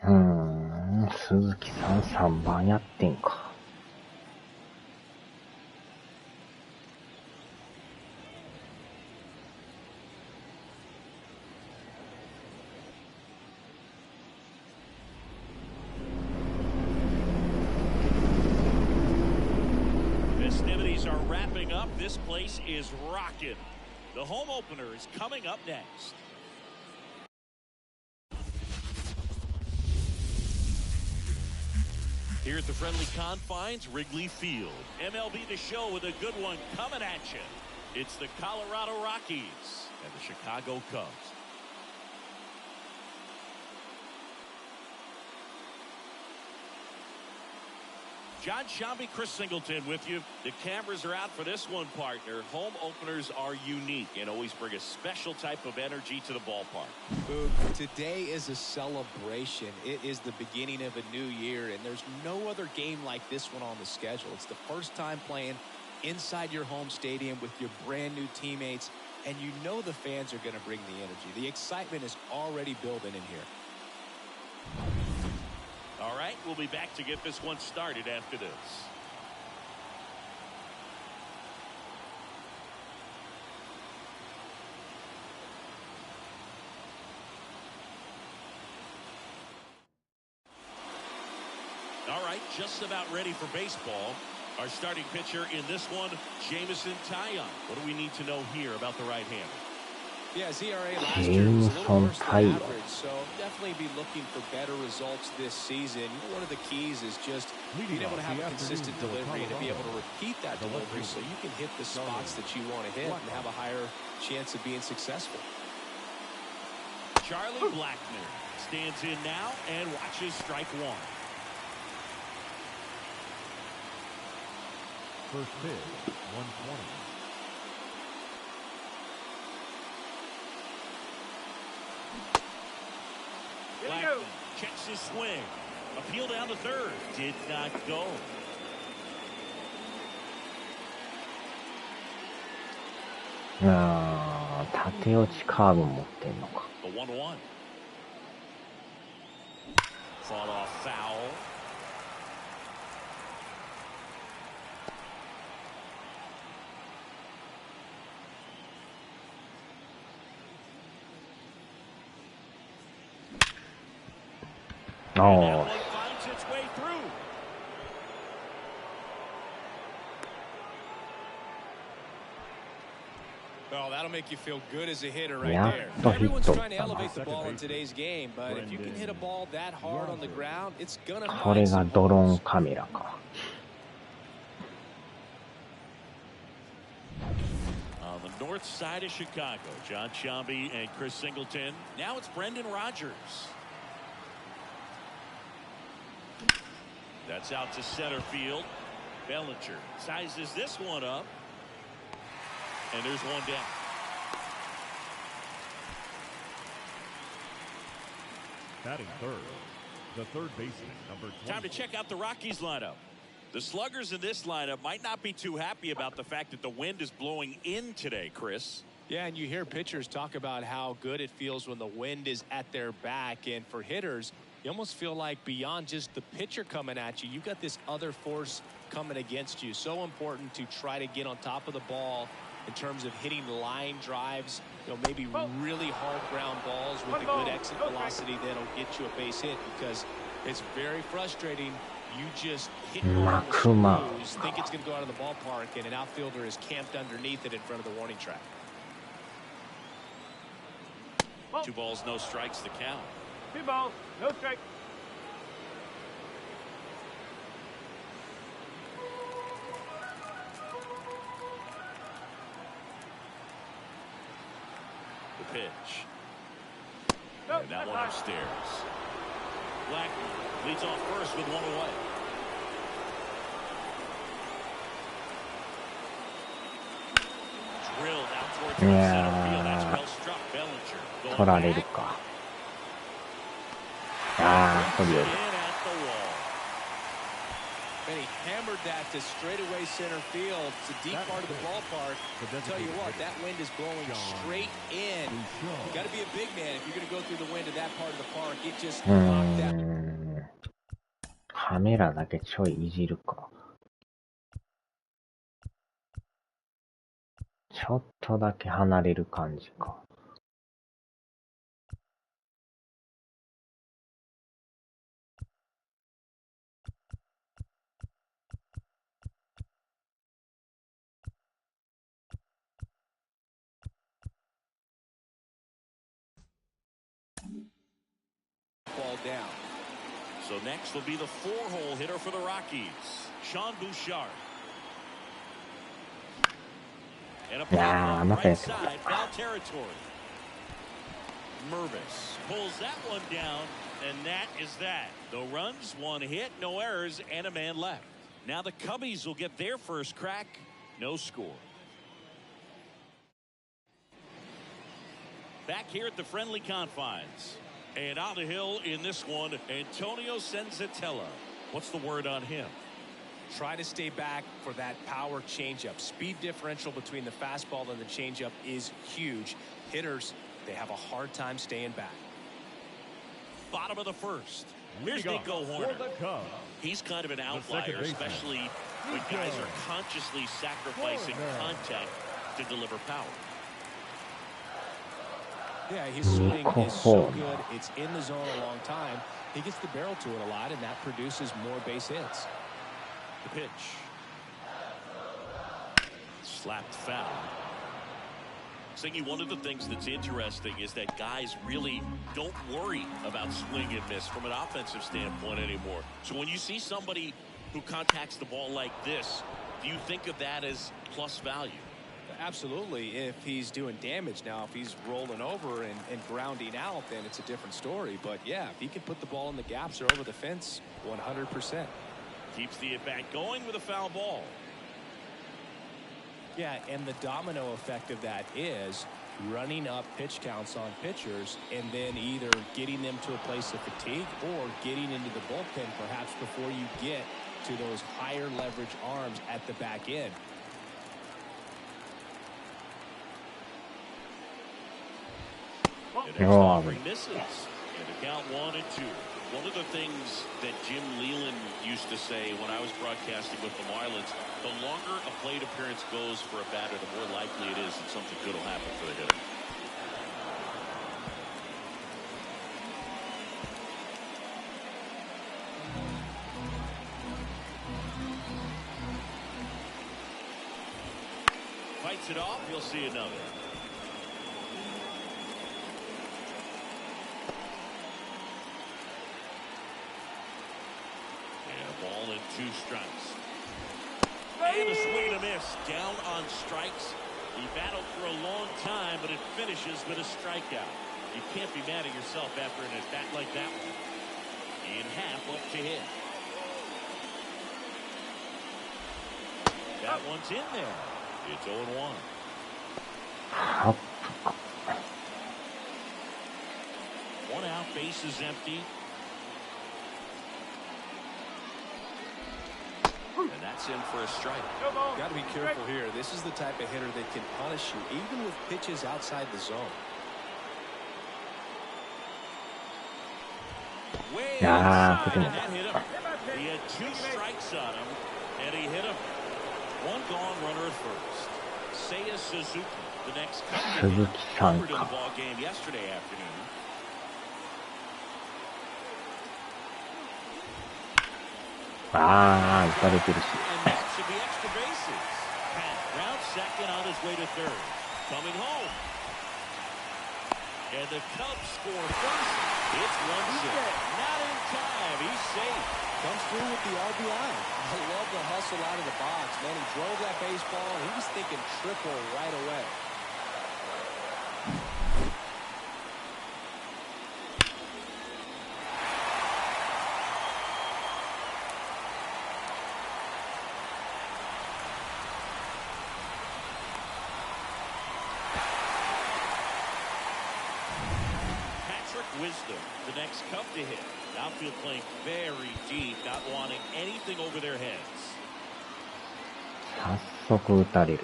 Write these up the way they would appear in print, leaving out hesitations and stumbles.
鈴木さん3番やってんか。Festivities are wrapping up. This place is rocking. The home opener is coming up next. Here at the friendly confines, Wrigley Field. MLB The Show with a good one coming at you. It's the Colorado Rockies and the Chicago Cubs. John Shambi, Chris Singleton with you. The cameras are out for this one, partner. Home openers are unique and always bring a special type of energy to the ballpark. Today is a celebration. It is the beginning of a new year, and there's no other game like this one on the schedule. It's the first time playing inside your home stadium with your brand new teammates, and you know the fans are going to bring the energy. The excitement is already building in here. All right, we'll be back to get this one started after this. All right, just about ready for baseball. Our starting pitcher in this one, Jameson Taillon. What do we need to know here about the right-hander? Yeah, ZRA last year was a little worse than average, so definitely be looking for better results this season. One of the keys is just being able to have a consistent delivery and to be able to repeat that delivery so you can hit the spots that you want to hit and have a higher chance of being successful. Charlie Blackmon stands in now and watches strike one. First pitch, 120. Blackmon checks his swing. Appeal down to third. Did not go. Ah, 縦落ちカーブ持ってんのか。The 1-1. Fought off foul. Oh. Finds its way through. Oh, that'll make you feel good as a hitter right there. Everyone's trying to elevate the ball in today's game, but if you can hit a ball that hard on the ground, it's gonna find some holes. これがドローンカメラか。On the north side of Chicago, John Shambi and Chris Singleton. Now it's Brendan Rodgers. That's out to center field. Bellinger sizes this one up. And there's one down. Batting third, the third baseman, number 20. Time to check out the Rockies lineup. The sluggers in this lineup might not be too happy about the fact that the wind is blowing in today, Chris. Yeah, and you hear pitchers talk about how good it feels when the wind is at their back. And for hitters, you almost feel like beyond just the pitcher coming at you, you've got this other force coming against you. So important to try to get on top of the ball in terms of hitting line drives, maybe really hard ground balls with a good exit velocity that'll get you a base hit, because it's very frustrating. You just hit balls, think it's going to go out of the ballpark, and an outfielder is camped underneath it in front of the warning track. 2 balls, no strikes to count. 2 balls, no strikes. The pitch. And that one upstairs. Blackmon leads off first with 1 away. Drilled out towards the center field. That's well struck. Bellinger. 取られるか。ああ、取りよる。And he hammered that to straightaway center field. It's a deep part of the ballpark. I'll tell you what, that wind is blowing straight in. You got to be a big man if you're going to go through the wind of that part of the park. It just knocked that. カメラだけちょいいじるか。ちょっとだけ離れる感じか。Ball down. So next will be the 4-hole hitter for the Rockies, Sean Bouchard. And a right side, foul territory. Mervis pulls that one down, and that is that. No runs, one hit, no errors, and a man left. Now the Cubbies will get their first crack. No score. Back here at the friendly confines. And on the hill in this one, Antonio Senzatella. What's the word on him? Try to stay back for that power changeup. Speed differential between the fastball and the changeup is huge. Hitters, they have a hard time staying back. Bottom of the first. Here's Nico Horner. He's kind of an outlier, especially when guys are consciously sacrificing contact to deliver power. Yeah, his swing is so good. It's in the zone a long time. He gets the barrel to it a lot, and that produces more base hits. The pitch. Slapped foul. Singy, one of the things that's interesting is that guys really don't worry about swing and miss from an offensive standpoint anymore. So when you see somebody who contacts the ball like this, do you think of that as plus value? Absolutely, if he's doing damage. Now, if he's rolling over and grounding out, then it's a different story. But, yeah, if he can put the ball in the gaps or over the fence, 100%. Keeps the at-bat going with a foul ball. Yeah, and the domino effect of that is running up pitch counts on pitchers and then either getting them to a place of fatigue or getting into the bullpen perhaps before you get to those higher leverage arms at the back end. Misses. And the count 1-2. One of the things that Jim Leland used to say when I was broadcasting with the Marlins, the longer a plate appearance goes for a batter, the more likely it is that something good will happen for the hitter. Fights it off, you'll see another. Ball and 2 strikes. And a swing and a miss. Down on strikes. He battled for a long time, but it finishes with a strikeout. You can't be mad at yourself after an at-bat like that one. In half up to hit. That one's in there. It's 0-1. One out, base is empty. And that's in for a strike. Got to be careful here. This is the type of hitter that can punish you even with pitches outside the zone. Way outside, and that hit him. He had 2 strikes on him, and he hit him. One gone, runner at first. Seiya Suzuki, the next cover to the ball game yesterday afternoon. Ah, 打たれてるし。 And that should be extra bases. Pat round second on his way to third. Coming home. And the Cubs score first. It's 1-0. Not in time. He's safe. Comes through with the RBI. I love the hustle out of the box. Man, he drove that baseball, and he was thinking triple right away. Wisdom, the next Cub to hit. Outfield playing very deep, not wanting anything over their heads. 早速打たれる。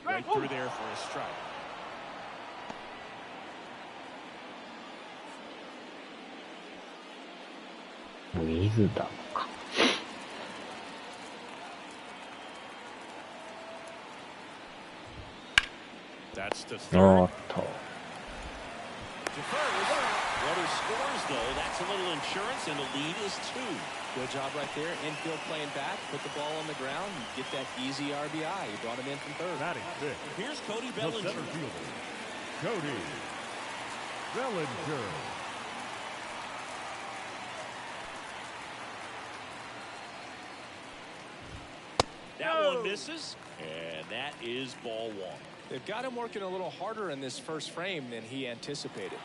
Right through there for a strike. 水だのか。That's to お third. ーっと。 To first. Runner scores, though. That's a little insurance, and the lead is 2. Good job right there. Infield playing back. Put the ball on the ground. And get that easy RBI. You brought him in from third. Batting fifth, Here's Cody the Bellinger. center fielder, Cody Bellinger. That one misses, and that is ball 1. They've got him working a little harder in this first frame than he anticipated.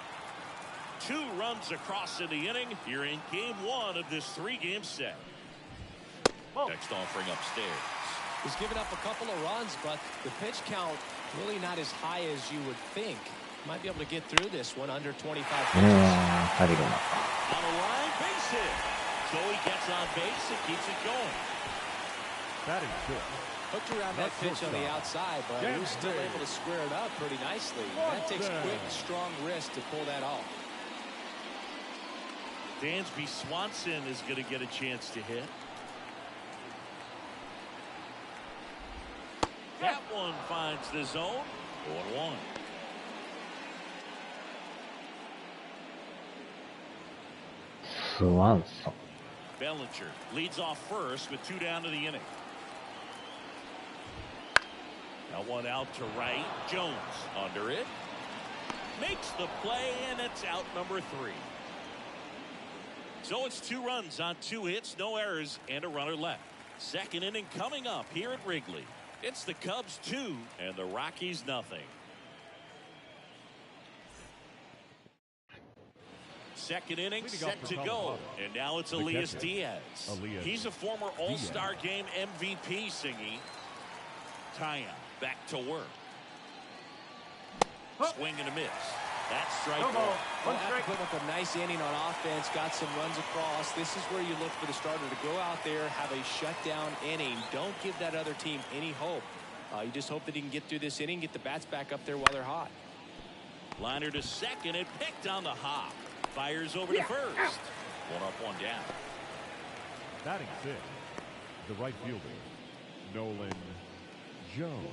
2 runs across in the inning here in game 1 of this 3-game set. Next offering upstairs. He's given up a couple of runs, but the pitch count really not as high as you would think. Might be able to get through this one under 25 pitches. 当たりがな。 On the line, base hit. So he gets on base and keeps it going. Batting fifth, Hooked around that pitch on the outside, but he was still able to square it up pretty nicely. That takes quick, strong wrist to pull that off. Dansby Swanson is going to get a chance to hit. That one finds the zone. 1-1. Swanson. Bellinger leads off first with 2 down to the inning. Now one out to right. Jones under it. Makes the play, and it's out number 3. So it's 2 runs on 2 hits, no errors, and a runner left. Second inning coming up here at Wrigley. It's the Cubs 2 and the Rockies nothing. Second inning set to go, and now it's Elias Diaz. He's a former All-Star Game MVP, Singy. Taya back to work. Swing and a miss. That's strike 1. Well, after putting up a nice inning on offense, got some runs across, this is where you look for the starter to go out there, have a shutdown inning. Don't give that other team any hope. You just hope that he can get through this inning, get the bats back up there while they're hot. Liner to second and picked on the hop. Fires over to first. 1 up, 1 down. batting fifth, the right fielder, Nolan Jones.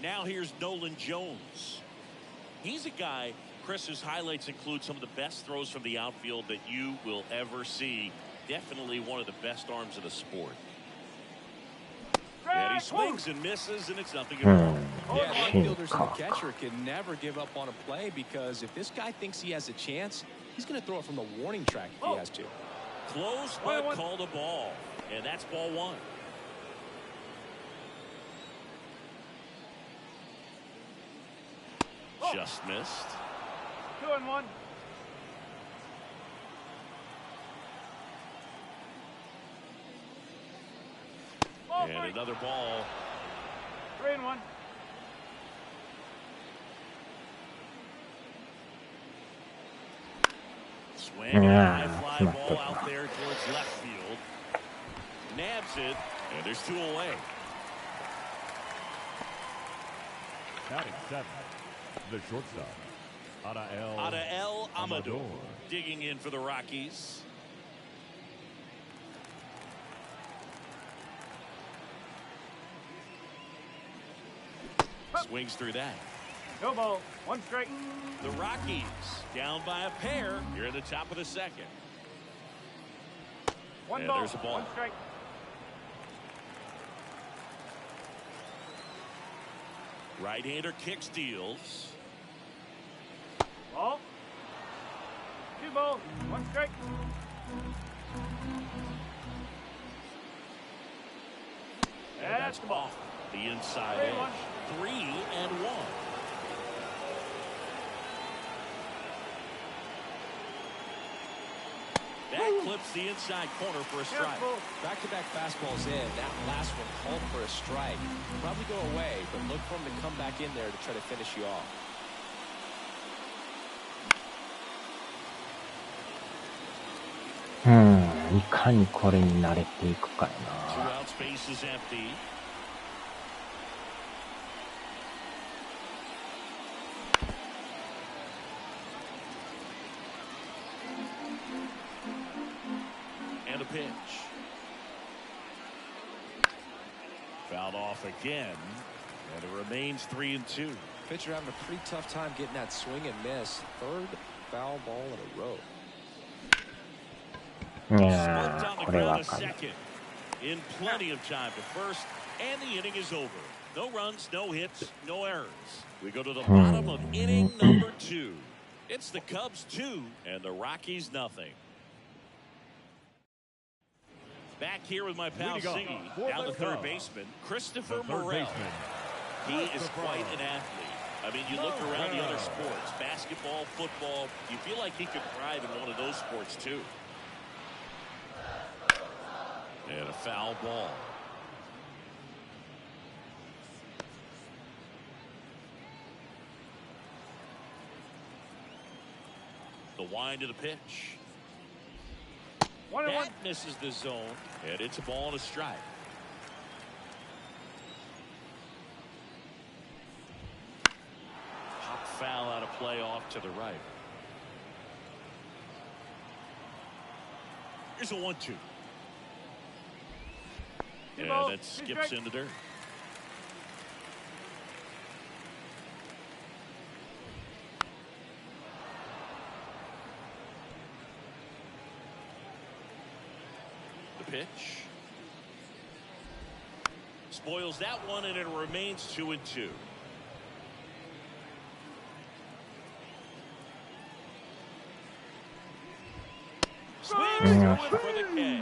Now here's Nolan Jones. He's a guy, Chris's highlights include some of the best throws from the outfield that you will ever see. Definitely one of the best arms of the sport. And he swings and misses, and it's nothing at all. Yeah, infielders and the catcher can never give up on a play, because if this guy thinks he has a chance, he's going to throw it from the warning track if he has to. Close, but called a ball. And that's ball 1. Just missed. 2-1. And another ball. 3-1. Swing and a high fly ball out there towards left field. Nabs it, and there's 2 away. Batting seventh, the shortstop, Adael Amador digging in for the Rockies. Swings through that. No ball. 1 strike. The Rockies down by a pair here in the top of the second. 1 And ball. there's a ball. 1 strike. Right-hander kick steals. Ball. 2 balls. 1 strike. And that's off the inside edge. 3-1. That clips the inside corner for a strike. Careful. Back-to-back fastballs in. That last one called for a strike. Probably go away, but look for him to come back in there to try to finish you off. いかにこれに慣れていくかや Two な。 outs, base is empty. And a pitch. Fouled off again, and it remains 3-2. Pitcher having a pretty tough time getting that swing and miss. Third foul ball in a row. い Smoked や on ー、 the これ ground は to かんない。 second. In plenty of time to first, and the inning is over. No runs, no hits, no errors. We go to the bottom of inning number 2. It's the Cubs 2 and the Rockies nothing. Back here with my pal Singy, now the third baseman, Christopher Morel. He is quite an athlete. I mean, you look around the other sports, basketball, football, you feel like he could thrive in one of those sports too. And a foul ball. The wind to the pitch. 1-1. That misses the zone, and it's a ball and a strike. Pop foul out of play off to the right. Here's a 1-2. And that skips in the dirt. The pitch. Spoils that one, and it remains 2-2. Swings through it for the K.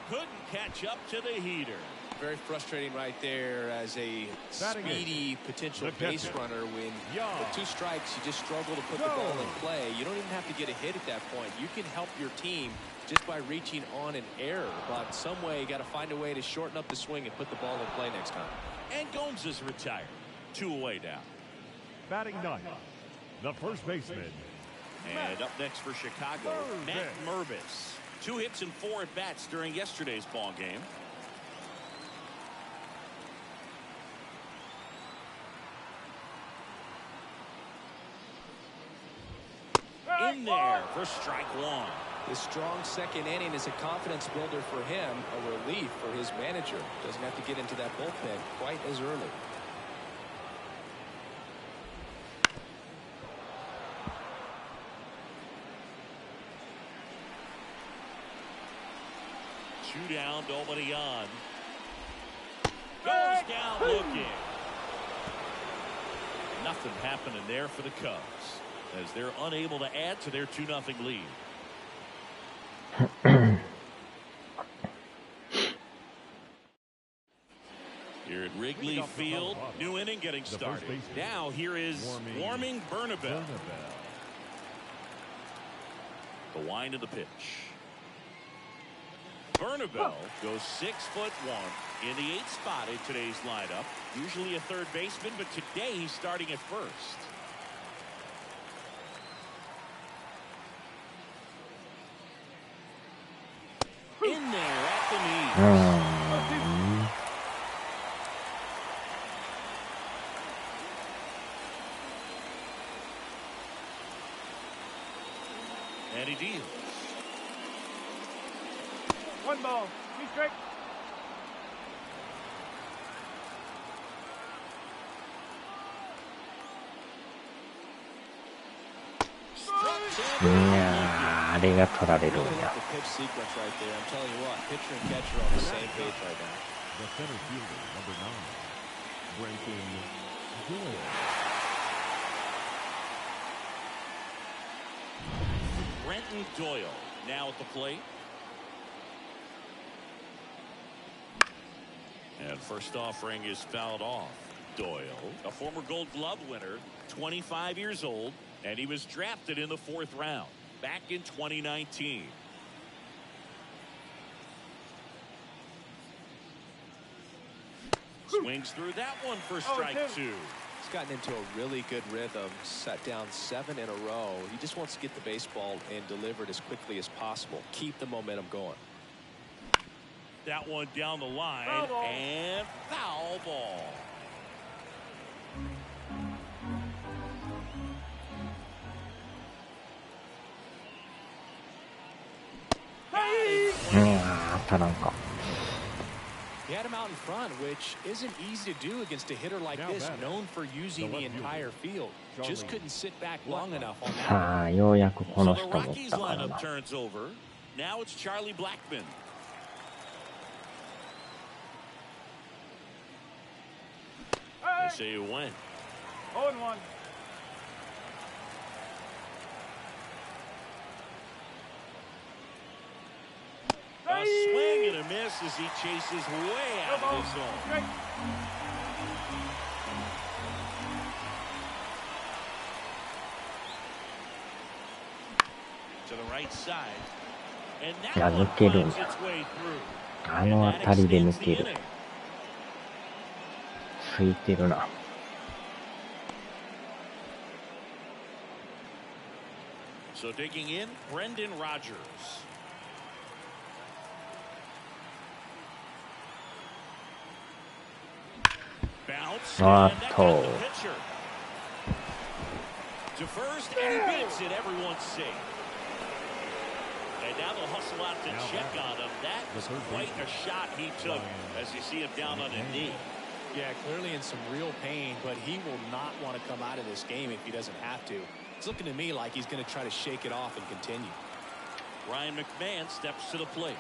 Couldn't catch up to the heater. Very frustrating right there as a speedy potential base runner. When with 2 strikes, you just struggle to put the ball in play. You don't even have to get a hit at that point. You can help your team just by reaching on an error. But some way, you got to find a way to shorten up the swing and put the ball in play next time. And Gomes is retired. 2 away now. Batting ninth, the first baseman. And up next for Chicago, Matt Mervis. 2 hits and 4 at-bats during yesterday's ball game. In there for strike 1. This strong second inning is a confidence builder for him, a relief for his manager. Doesn't have to get into that bullpen quite as early. Two down, nobody on. Goes down looking. Nothing happening there for the Cubs as they're unable to add to their 2-0 lead. Here at Wrigley Field, new inning getting started. Now here is warming Bernabel. The wind of the pitch. Bernabel goes 6'1" in the 8th spot in today's lineup. Usually a third baseman, but today he's starting at first. In there at the knees. And he deals. 1 ball. 2 strikes.いやー、あれが取られるん Really や。 like the pitch sequence right there. I'm telling you what, pitcher and catcher are on the same page right now. The center fielder, number 9, Brenton Doyle. Brenton Doyle now at the plate. And first offering is fouled off. Doyle, a former Gold Glove winner, 25 years old, and he was drafted in the 4th round back in 2019. Swings through that one for strike 2. He's gotten into a really good rhythm, set down 7 in a row. He just wants to get the baseball and deliver it as quickly as possible. Keep the momentum going. That one down the line, and foul ball. He had him out in front, which isn't easy to do against a hitter like this, known for using the entire field. Just couldn't sit back long enough on that. さあ、ようやくこの So 人 the 持っ Rockies たから lineup な。 turns over. Now it's Charlie Blackmon. They say you win. 0-1. A swing and a miss as he chases way out of his zone. Strike. To the right side. And いや、 that 抜 one けるん finds だ。 its way through. あの And that 当たりで extends 抜 the ける。 inning. ついてるな。So digging in, Brendan Rodgers. Bounce, and that got the pitcher. To first, and he beats it. Everyone's safe. And now they'll hustle out to check on him. That was quite a shot he took as you see him down on a knee. Yeah, clearly in some real pain, but he will not want to come out of this game if he doesn't have to. It's looking to me like he's going to try to shake it off and continue. Ryan McMahon steps to the plate.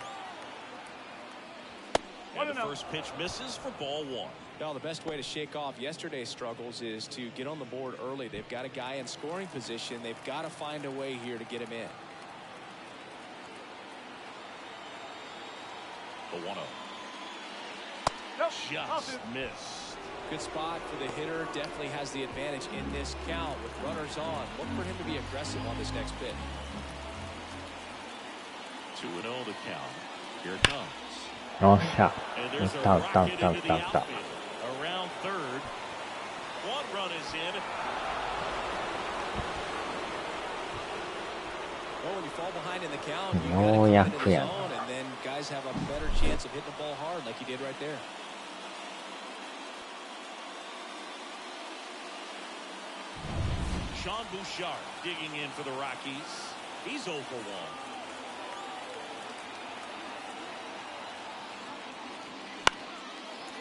And the first pitch misses for ball 1. Well, the best way to shake off yesterday's struggles is to get on the board early. They've got a guy in scoring position. They've got to find a way here to get him in. The 1-0. Nope. Just missed. Good spot for the hitter. Definitely has the advantage in this count with runners on. Look for him to be aggressive on this next pitch. 2-0 the count. Here it comes. よっしゃ。 And 打 there's っ a た打った打っ rocket た打っ into た the 打った。 outfield. Around third. One run is in. Well, when you fall behind in the count, you got to よ come う into や the くや zone, and then guys have a better chance of hitting the ball hard like he did right there. Sean Bouchard digging in for the Rockies. He's 0 for 1.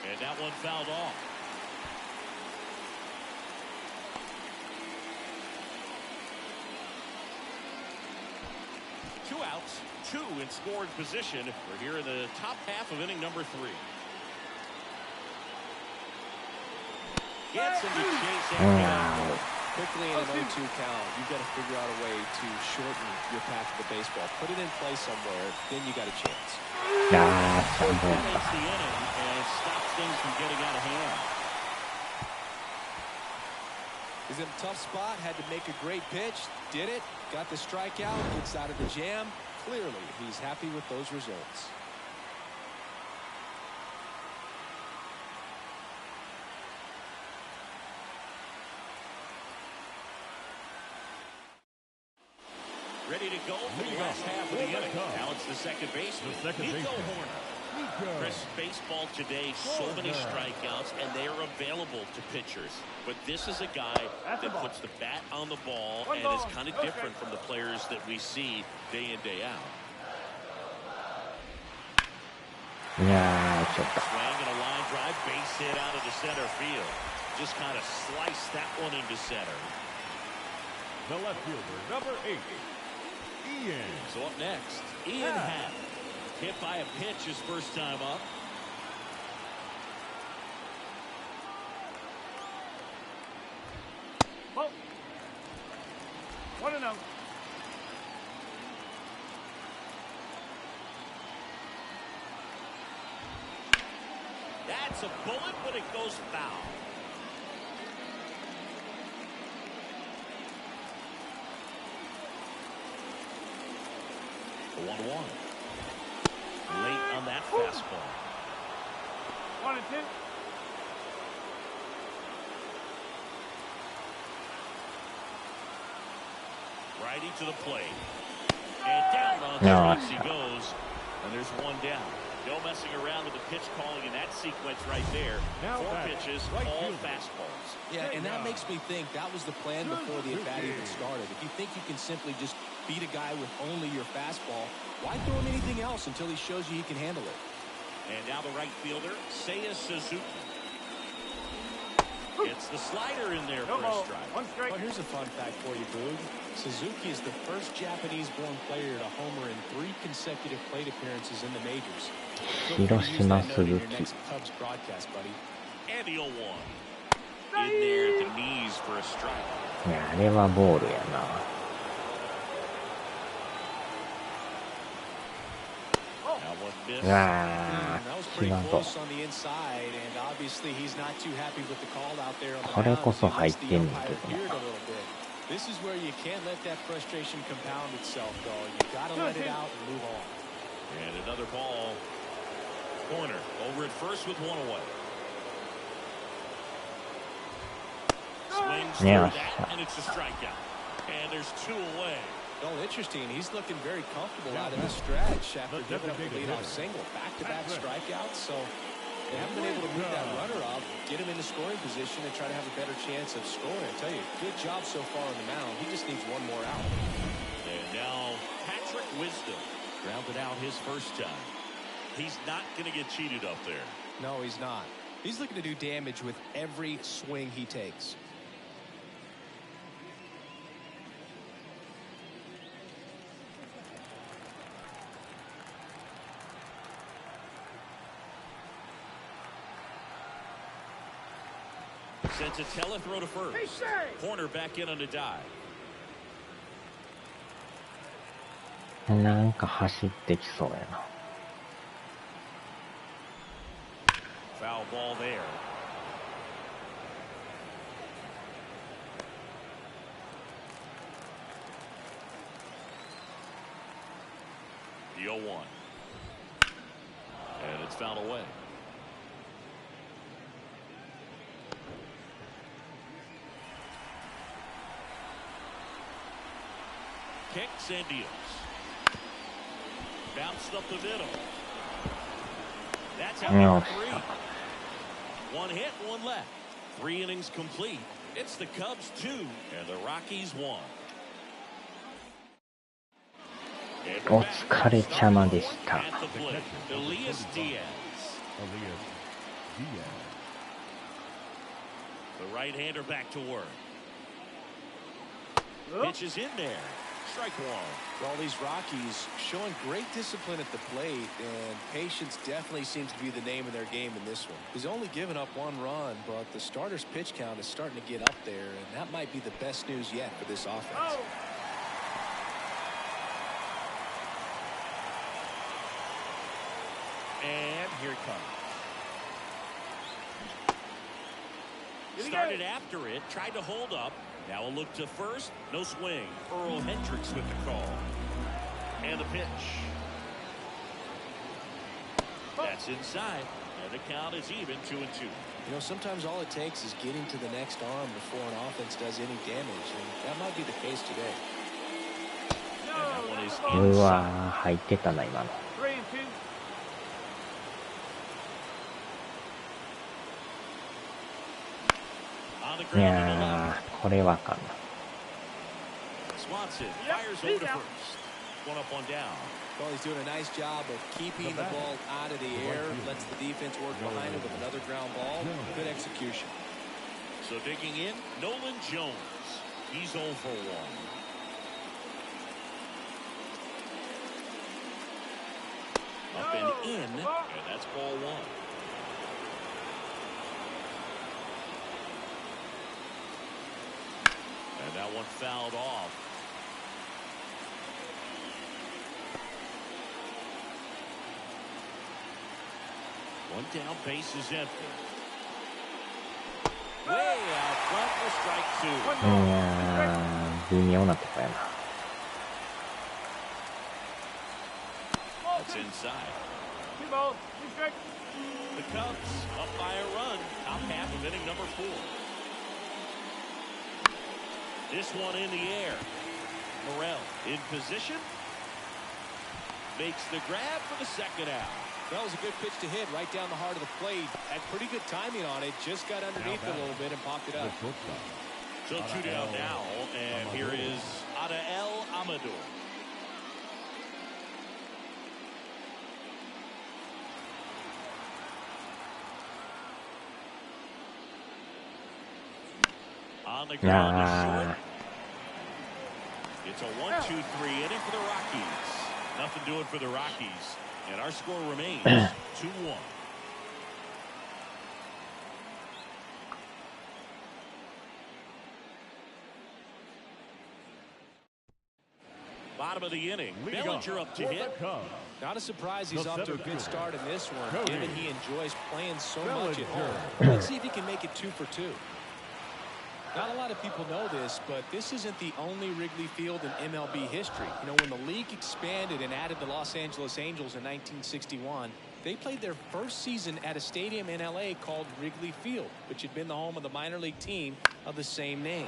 And that one fouled off. Two outs, 2 in scoring position. We're here in the top half of inning number 3. Gets him to chase and get out. Quickly in an 0-2 count, you've got to figure out a way to shorten your path to the baseball. Put it in play somewhere, then you got a chance. いやー、ちゃんとやっ That た。 ends the inning and stops things from getting out of hand. He's in a tough spot, had to make a great pitch, did it, got the strikeout, gets out of the jam. Clearly, he's happy with those results. Ready to go for the last half of the inning. Now it's the second baseman, Nico Horner. Chris, baseball today, so many strikeouts, and they are available to pitchers. But this is a guy that puts the bat on the ball and is kind of different from the players that we see day in, day out. いやー、ちょっと。 Swing and a line drive, base hit out of the center field. Just kind of sliced that one into center. The left fielder, number 8, Ian. So up next, Ian Happ. Hit by a pitch his first time up. Oh. 1-0. That's a bullet, but it goes foul. The 1-1. Late on that fastball. 1-2. Righty to the plate. And down on strikes he goes. And there's one down. No messing around with the pitch calling in that sequence right there. Now 4 back. pitches, Right all fielder. fastballs. Yeah, and that makes me think that was the plan before the at-bat even started. If you think you can simply just beat a guy with only your fastball, why throw him anything else until he shows you he can handle it? And now the right fielder, Seiya Suzuki. Gets the slider in there for a strike. 1 strike. Well, here's a fun fact for you, Boog. Suzuki is the first Japanese-born player to homer in 3 consecutive plate appearances in the majors. Feel free to use that note in your next Cubs broadcast, buddy. And the 0-1. In there at the knees for a strike. いや、あれはボールやな。Now one miss. うわ That was ー、 pretty 際ど。 close on the inside, and obviously he's not too happy with the call out there on the これこそ mound. 入っ He てん lets ねん the け umpire ど feared な。 a little bit. This is where you can't let that frustration compound itself, though. You got to let it out and move on. And another ball. Corner over at first with 1 away. Swings through Yeah. that, and it's a strikeout. And there's 2 away. Well, interesting. He's looking very comfortable out in the stretch after giving up the leadoff single. Back-to-back strikeouts, so they haven't been able to move that runner up, get him in the scoring position, and try to have a better chance of scoring. I tell you, good job so far on the mound. He just needs 1 more out. And now Patrick Wisdom grounded out his first time. He's not going to get cheated up there. No, he's not. He's looking to do damage with every swing he takes. Sends a telethrow to first. Corner back in on the dive. なんか走ってきそうやな。Foul ball there. The 0-1. And it's fouled away. Kicks and deals. Bounced up the middle. That's how No. 3. 1 hit, 1 left. 3 innings complete. It's the Cubs 2 and the Rockies 1. お疲れちゃまでした。 At the plate, Elias Diaz. Elias Diaz. The right-hander back to work. Pitch is in there. Strike 1. Well, these Rockies showing great discipline at the plate, and patience definitely seems to be the name of their game in this one. He's only given up 1 run, but the starter's pitch count is starting to get up there, and that might be the best news yet for this offense. And here it comes. Started after it, tried to hold up. Now a look to first, no swing. Earl Hendricks with the call. And the pitch. That's inside, and the count is even 2-2. You know, sometimes all it takes is getting to the next arm before an offense does any damage, and that might be the case today. And that one is う inside. わー、入ってたな、今の。 3 and 2. On the い ground to the や left. ー、これはあかんな。 Swanson Yep, fires he's over to out. first. 1 up, 1 down. Well, he's doing a nice job of keeping the ball out of the air, lets the defense work behind him with another ground ball. Good execution. So digging in, Nolan Jones. He's 0 for 1. Up and in, and that's ball 1. And that one fouled off. One down, base is empty. Way out front for strike 2. いやー、微妙なとこやな。 That's inside. 2 balls, 2 strikes. The Cubs up by a run. Top half of inning number 4. This one in the air. Morel in position. Makes the grab for the second out. That was a good pitch to hit right down the heart of the plate. Had pretty good timing on it. Just got underneath it a little bit and popped it up. So 2 down now, and here is Adael Amador. On the ground, it's a 1-2-3 inning for the Rockies. Nothing doing for the Rockies, and our score remains 2-1. Bottom of the inning, Bellinger up to hit. Not a surprise he's off to a good start in this one, given he enjoys playing so much at home. Let's see if he can make it 2 for 2. Not a lot of people know this, but this isn't the only Wrigley Field in MLB history. You know, when the league expanded and added the Los Angeles Angels in 1961, they played their first season at a stadium in LA called Wrigley Field, which had been the home of the minor league team of the same name.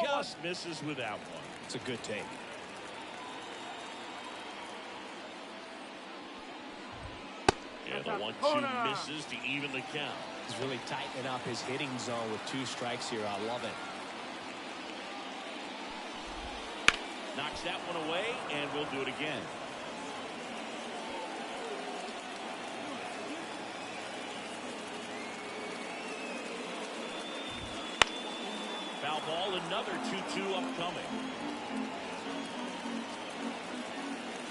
Just misses with that one. It's a good take. Yeah, the 1-2 misses to even the count. He's really tightening up his hitting zone with 2 strikes here. I love it. Knocks that one away, and we'll do it again. Foul ball, another 2-2 upcoming.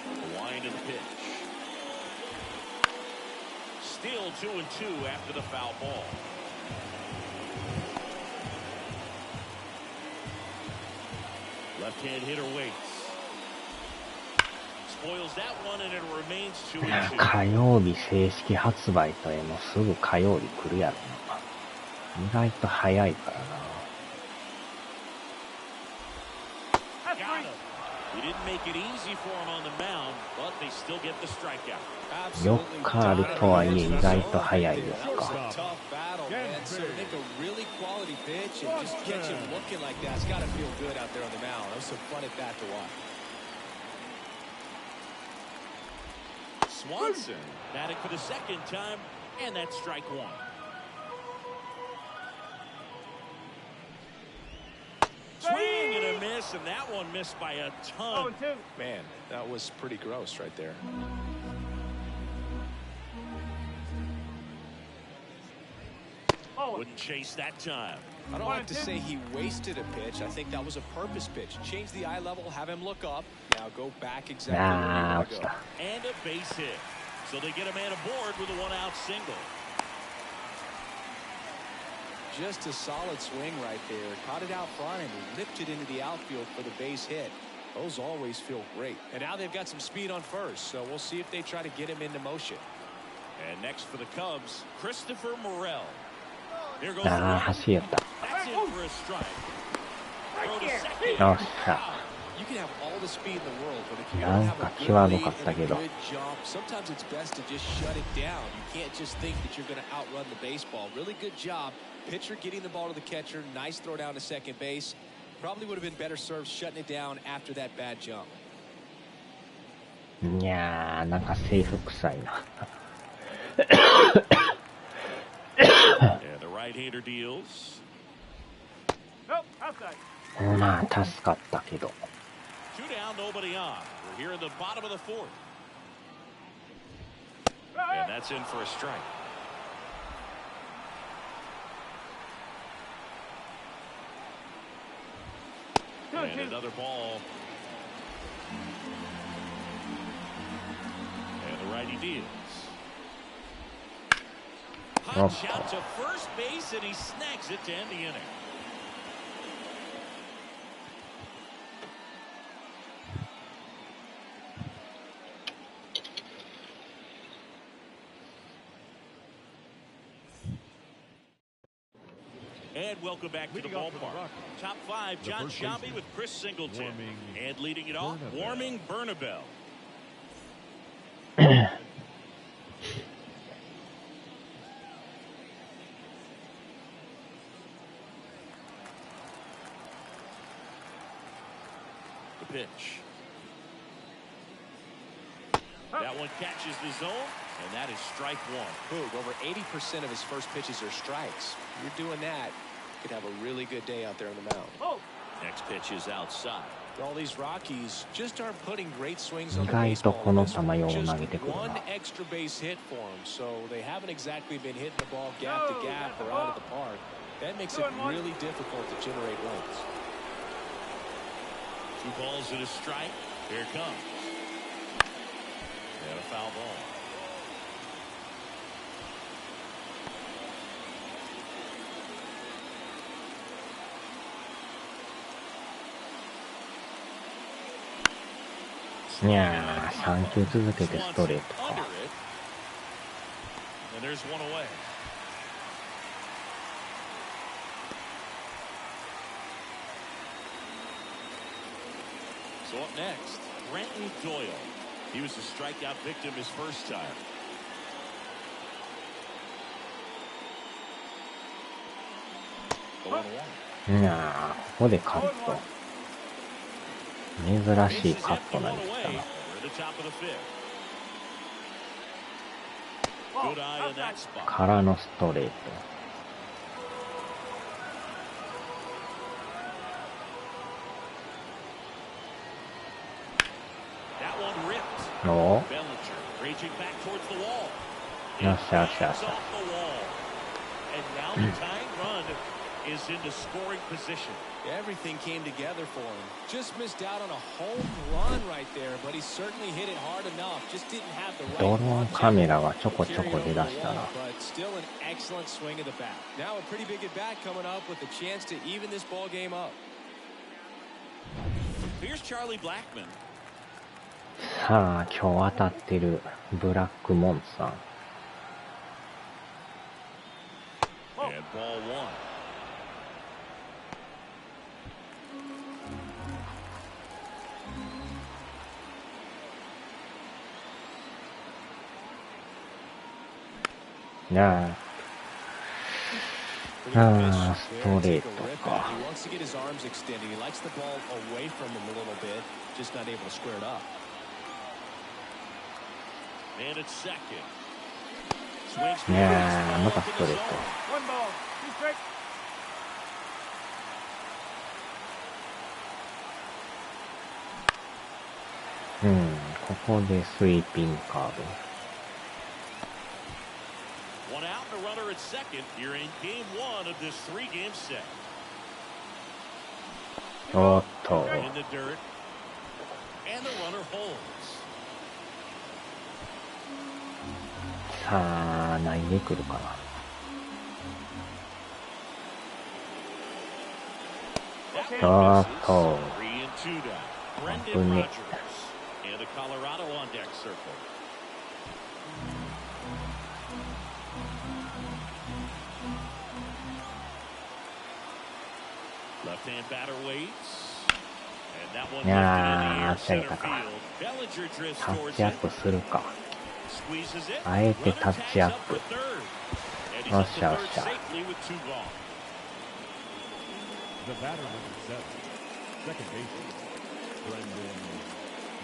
The wind of the pitch. Still 2-2 after the foul ball. Left-hand hitter waits. Spoils that one, and it remains 2-2. 火曜日正式発売ともうすぐ火曜日来るやろな。意外と早いからな。He didn't make it easy for him on the mound, but they still get the strikeout. 4日あるとはいえ意外と早いですか。Tough battle, man. So to make a really quality pitch and just catch him looking like that, it's got to feel good out there on the mound. That was some fun at bat to watch. Swanson batting for the second time, and that's strike one. Swing and a miss, and that one missed by a ton. Man, that was pretty gross right there. Wouldn't chase that time. I don't like to say he wasted a pitch. I think that was a purpose pitch. Change the eye level, have him look up. Now go back exactly where you want to go. And a base hit. So they get a man aboard with a one-out single. Just a solid swing right there. Caught it out front and ripped it into the outfield for the base hit. Those always feel great. And now they've got some speed on first, so we'll see if they try to get him into motion. And next for the Cubs, Christopher Morel. Here goes That's in for a strike. Throw to second. よっしゃ。 You can have all the speed in the world, but if you don't have a good lead and a good jump, sometimes it's best to just shut it down. You can't just think that you're going to outrun the baseball. Really good job. Pitcher getting the ball to the catcher. Nice throw down to second base. Probably would have been better served shutting it down after that bad jump. いやー、なんかセーフ臭いな。Yeah, the right-hander deals. Outside. まあ、助かったけど。 Two down, nobody on. We're here in the bottom of the fourth. And that's in for a strike. And another ball. And the righty deals. Hot shot to first base, and he snags it to end the inning. And welcome back to the ballpark. Top five, John Sciambi with Chris Singleton. And leading it off, Warming Bernabel. the pitch. That one catches the zone, and that is strike one. Boog, over 80% of his first pitches are strikes. You're doing that, you could have a really good day out there on the mound. Oh. Next pitch is outside. All these Rockies just aren't putting great swings on the 意外と baseball. この球よう Just 投げてくる one な。 extra base hit for them, so they haven't exactly been hitting the ball gap to gap or out of the park. That makes it really difficult to generate runs. 2 balls and a strike. Here it comes. And a foul ball.いやー、3球続けてストレート Under か。 it. And there's one away. So up next, Brenton Doyle. He was a strikeout victim his first time. The 1-1. いやー、ここでカット。珍しいカットなんですかな。 We're at the top of the fifth. Good eye in that spot. からのストレート。 That one ripped. お Bellinger raging back towards the wall. よっしゃよっしゃよっ It's しゃ。 off the wall. And now the tying run is into scoring position. Everything came together for him. Just missed out on a home run right there, but he certainly hit it hard enough. Just didn't have the right ドローン launch カメラが angle ちょこちょ to こ carry 出 it だ over し the た wall, な。 but still an excellent swing of the bat. Now a pretty big at bat coming up with a chance to even this ball game up. Here's Charlie Blackmon. さあ、今日当たってるブラックモンさん。 And ball one. なあ、ああ、ストレートか。 He wants to get his arms extended. He likes the ball away from him a little bit, just not able to square it up. And it's second. Swings いやー、またストレート。 One ball. 2 strikes. うん、ここでスイーピングカー One out and a runner at second. You're in game 1 of this 3-game set. ブ。おっと、 In the dirt. And the runner holds. さあ、何で来るかな。 That お one っと、 3 and 2 down. Brendan 危ね Rodgers. And the Colorado on deck circle. Left-hand batter waits. And that one lifted in the Yeah, air center take field. Bellinger drifts タッ towards チアッ it. プするか。 Squeezes it. あえてタッチアッ Runner プ。 tags up for third. And he's よ up っ to しゃよっ third しゃ。 safely with 2 gone. The batter number 7, second baseman, Brendan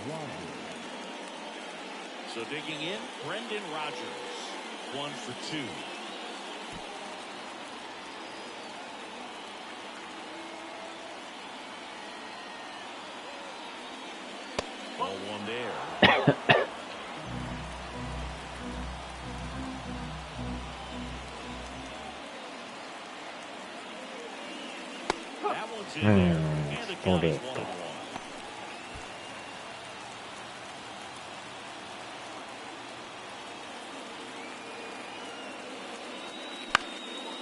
Rodgers. So digging in, Brendan Rodgers. 1 for 2. Ball 1 there. That one's in there. And the count is 1-1.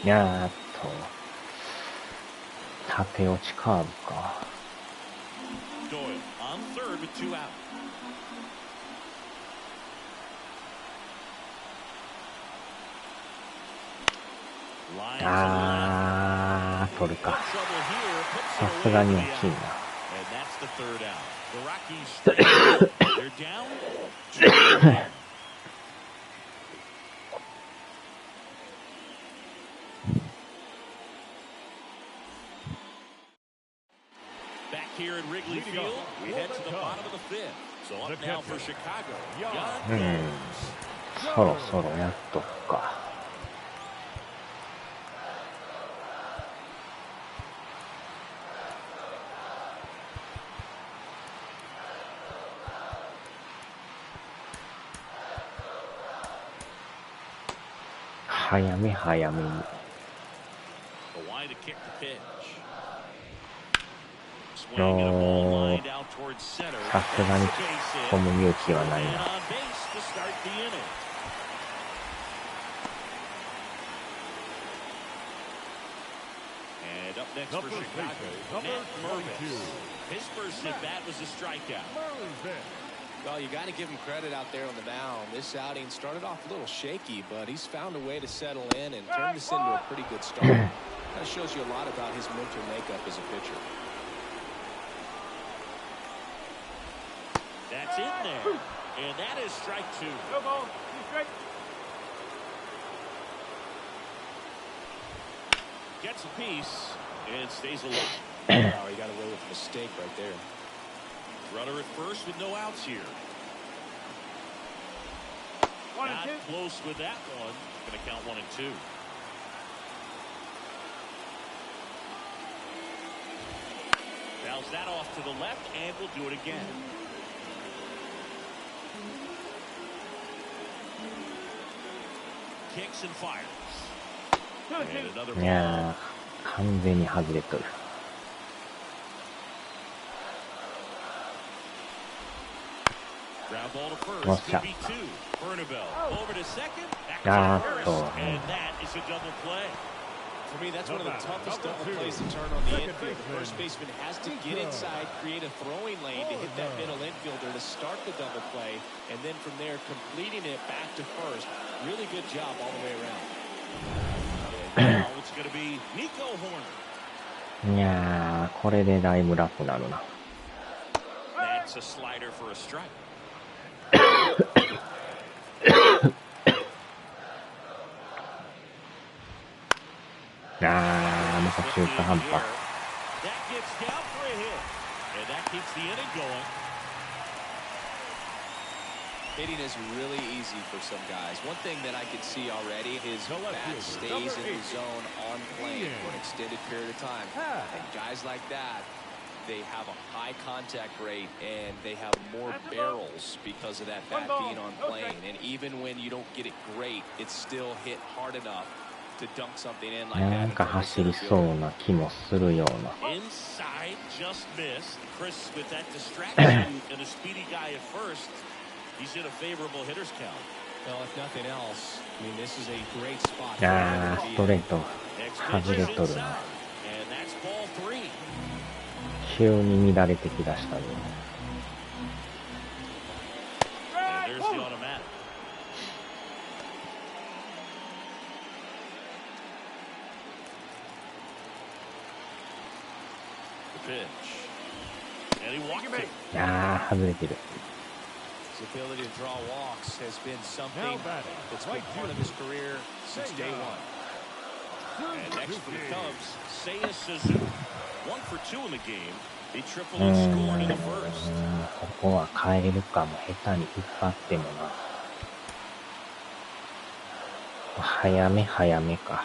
いやーっと、縦落ちカーブか。 Doyle on third with 2 out. あー、取るか。さすがに大きいな。 And that's the third out. The Rockies they're down 2-1. Back here at Wrigley Field. We head to the bottom of the fifth. So up now for Chicago. そろそろやっとくか。早め早めに。さすがに込む勇気はないな。Next for Chicago, Matt Mervis. His first at bat was a strikeout. Well, you got to give him credit out there on the mound. This outing started off a little shaky, but he's found a way to settle in and turn this into a pretty good start. That shows you a lot about his mental makeup as a pitcher. That's in there, and that is strike two. No ball. He's straight. Gets a piece. And stays alive. Wow, he got away with a mistake right there. Runner at first with no outs here. Not close with that one. Going to count 1 and 2. Fouls that off to the left, and we'll do it again. Kicks and fires. And another ball. 完全に外れとる。おっしゃ。For me, that's one of the toughest double plays to turn on the infield. The first baseman has to get inside, create a throwing lane to hit that middle infielder to start the double play, and then from there completing it back to first. Really good job all the way around. Now it's going to be Nico Horner. いやー、これでだいぶ楽なるな。That's a slider for a strike. また中途半端。Hitting is really easy for some guys. One thing that I can see already, his bat stays in the zone on plane for an extended period of time. And guys like that, they have a high contact rate and they have more barrels because of that bat being on plane. And even when you don't get it great, it's still hit hard enough to dunk something in like that. なんか走りそうな気もするような。Inside, just missed. Chris with that distraction and a speedy guy at first. He's in a favorable hitter's count. Well, if nothing else, I mean, this is a great spot. ストレート外れとるな。And that's ball 3. 急に乱れてきだしたね。And there's the automatic. The pitch. And he walked it. 外れてる。His ability to draw walks has been something that's been part of his career since day one. And next for the Cubs, Seiya Suzuki. 1 for 2 in the game. He tripled and scored in the first. ここは変えれるかも。下手に引っ張ってもな。早め早めか。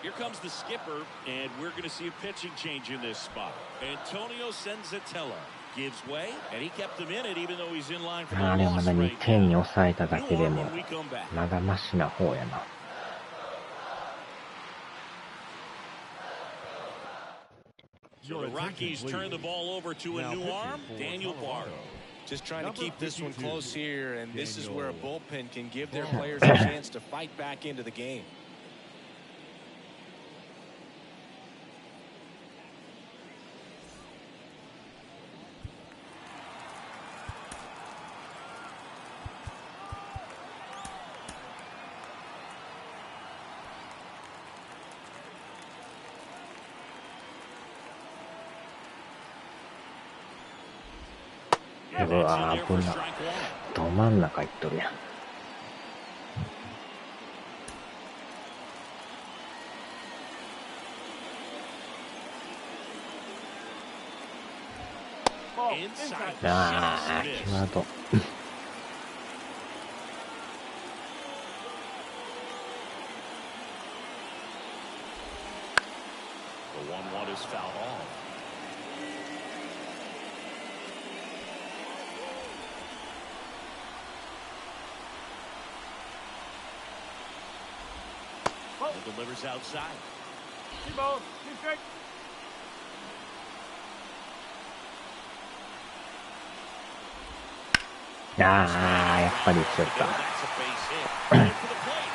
Here comes the skipper, and we're going to see a pitching change in this spot. Antonio Senzatella gives way, and he kept him in it even though he's in line for the あれま loss だ2 right 点に now. 抑えただけ New で one も when we come back. まだマシな方やな。So the Rockies turn the ball over to a new arm, Daniel Bardo. Just trying to keep this one close here, and this is where a bullpen can give their players a chance to fight back into the game.うわー、危な。ど真ん中行っとるやん。あー、際ど。The 1-1 is fouled off. He delivers outside. 2 balls, 2 strikes. あー、やっぱり一緒か。That's a base hit. Headed for the plate.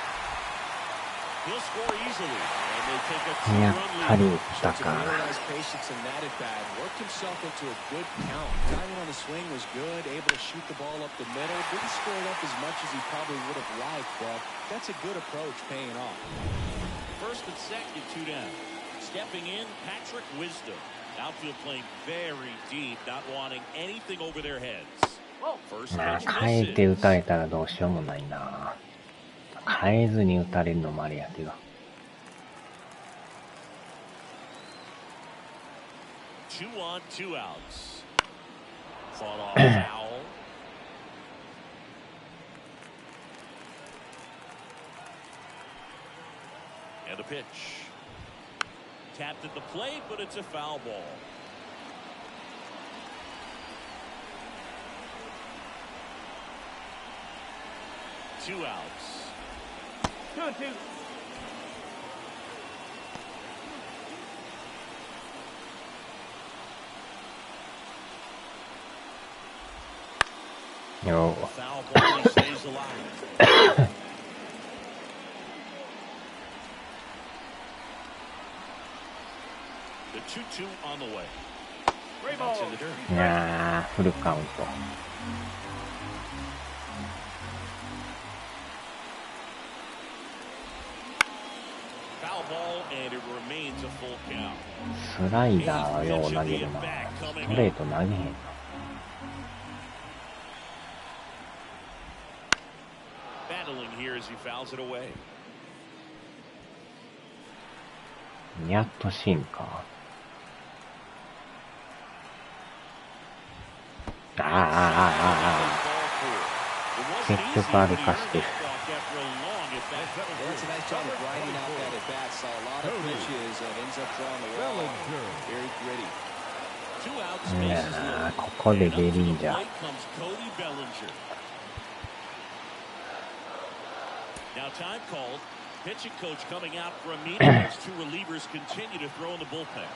He'll score easily, and they take a やっ 2-run ぱり lead. 打った Showed some か。 realized patience in that at bat. Worked himself into a good count. Timing on the swing was good. Able to shoot the ball up the middle. Didn't score it up as much as he probably would have liked, but that's a good approach, paying off. First and second, 2 down. Stepping in, Patrick Wisdom. Outfield playing very deep, not wanting anything over their heads. First まあ、 pitch 変えて misses. 打たれたらどうしようもないな。変えずに打たれるのもあれやけど。2 on, 2 outs. Fought off foul. And a pitch. Tapped at the plate, but it's a foul ball. Two outs. 2-2. Yo. Foul ball, he stays alive. The 2-2 on the way. 3 That's balls. in the dirt. いやー、フルカウント。Foul ball, and it remains a full count. スライダーはよう投げるな。ストレート投げへんな。Battling here as he fouls it away. やっと進化。結局歩かしてる。Well, that's a nice job of grinding out that at bat. Saw a lot of pitches and ends up drawing the wall. Very gritty. 2 outs, い bases やー、 loaded. ここで And ベ up to リ the ンジャー。 plate comes Cody Bellinger. Now time called. Pitching coach coming out for a meeting as 2 relievers continue to throw in the bullpen.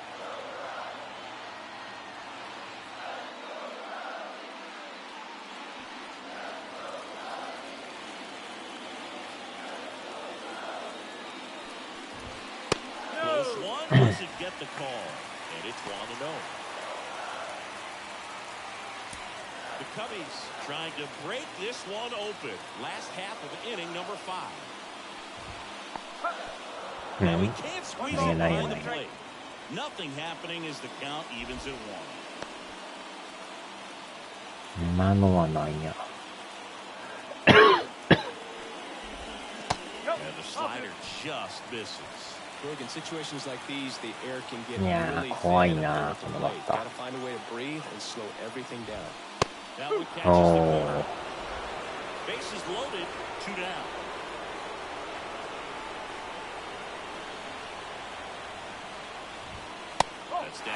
Close one, doesn't get the call, and it's 1-0. The Cubbies trying to break this one open. Last half of inning number 5. Now he can't squeeze it behind the plate. Nothing happening as the count evens at 1. 今のはなんや。And the slider just misses. Look, in situations like these, the air can get Yeah, really怖い thin な、 at the このバッ plate. ター。 Gotta find a way to breathe and slow everything down. That one catches the お corner. ー。 Bases loaded, 2 down.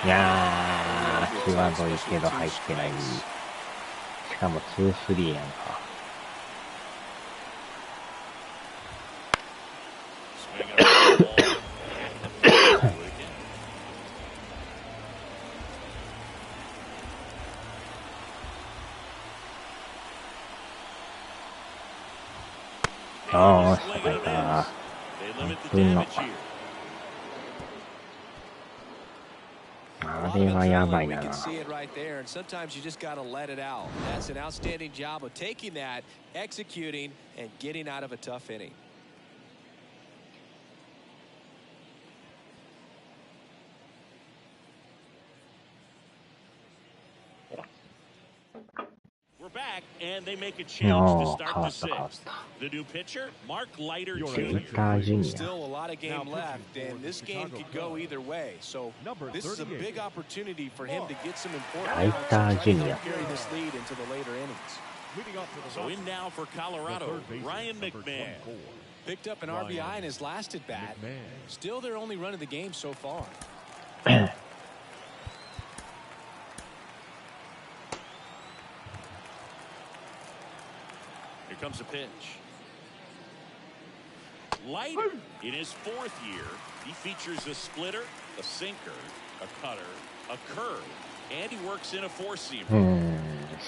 いやー、際どいけど入ってない。しかも2-3やんか。ああ、下がいた。分の。あれはやばいな。Sometimes you just gotta let it out. That's an outstanding job of taking that, executing, and getting out of a tough inning. We're back, and they make a change to start the sixth. The new pitcher, Mark Leiter Jr. Still a lot of game left, and this game could go either way. So this is a big opportunity for him to get some important outs and carry this lead into the later innings. So in now for Colorado, Ryan McMahon. Picked up an RBI in his last at bat. Still their only run of the game so far. Here comes a pitch. Leiter, in his fourth year, he features a splitter, a sinker, a cutter, a curve, and he works in a four-seamer.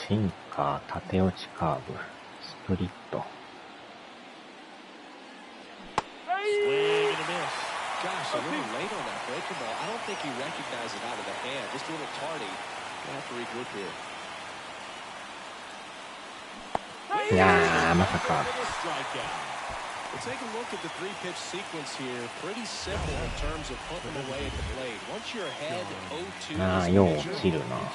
シンカー、縦落ちカーブ、スプリット。Swing and a miss. Gosh, a little late on that breaking ball. I don't think he recognized it out of the hand. Just a little tardy. Gonna have to regroup here. いやー、まさか。 We'll take a look at the three-pitch sequence here. Pretty simple in terms of putting them away at the plate. Once you're ahead 0-2, you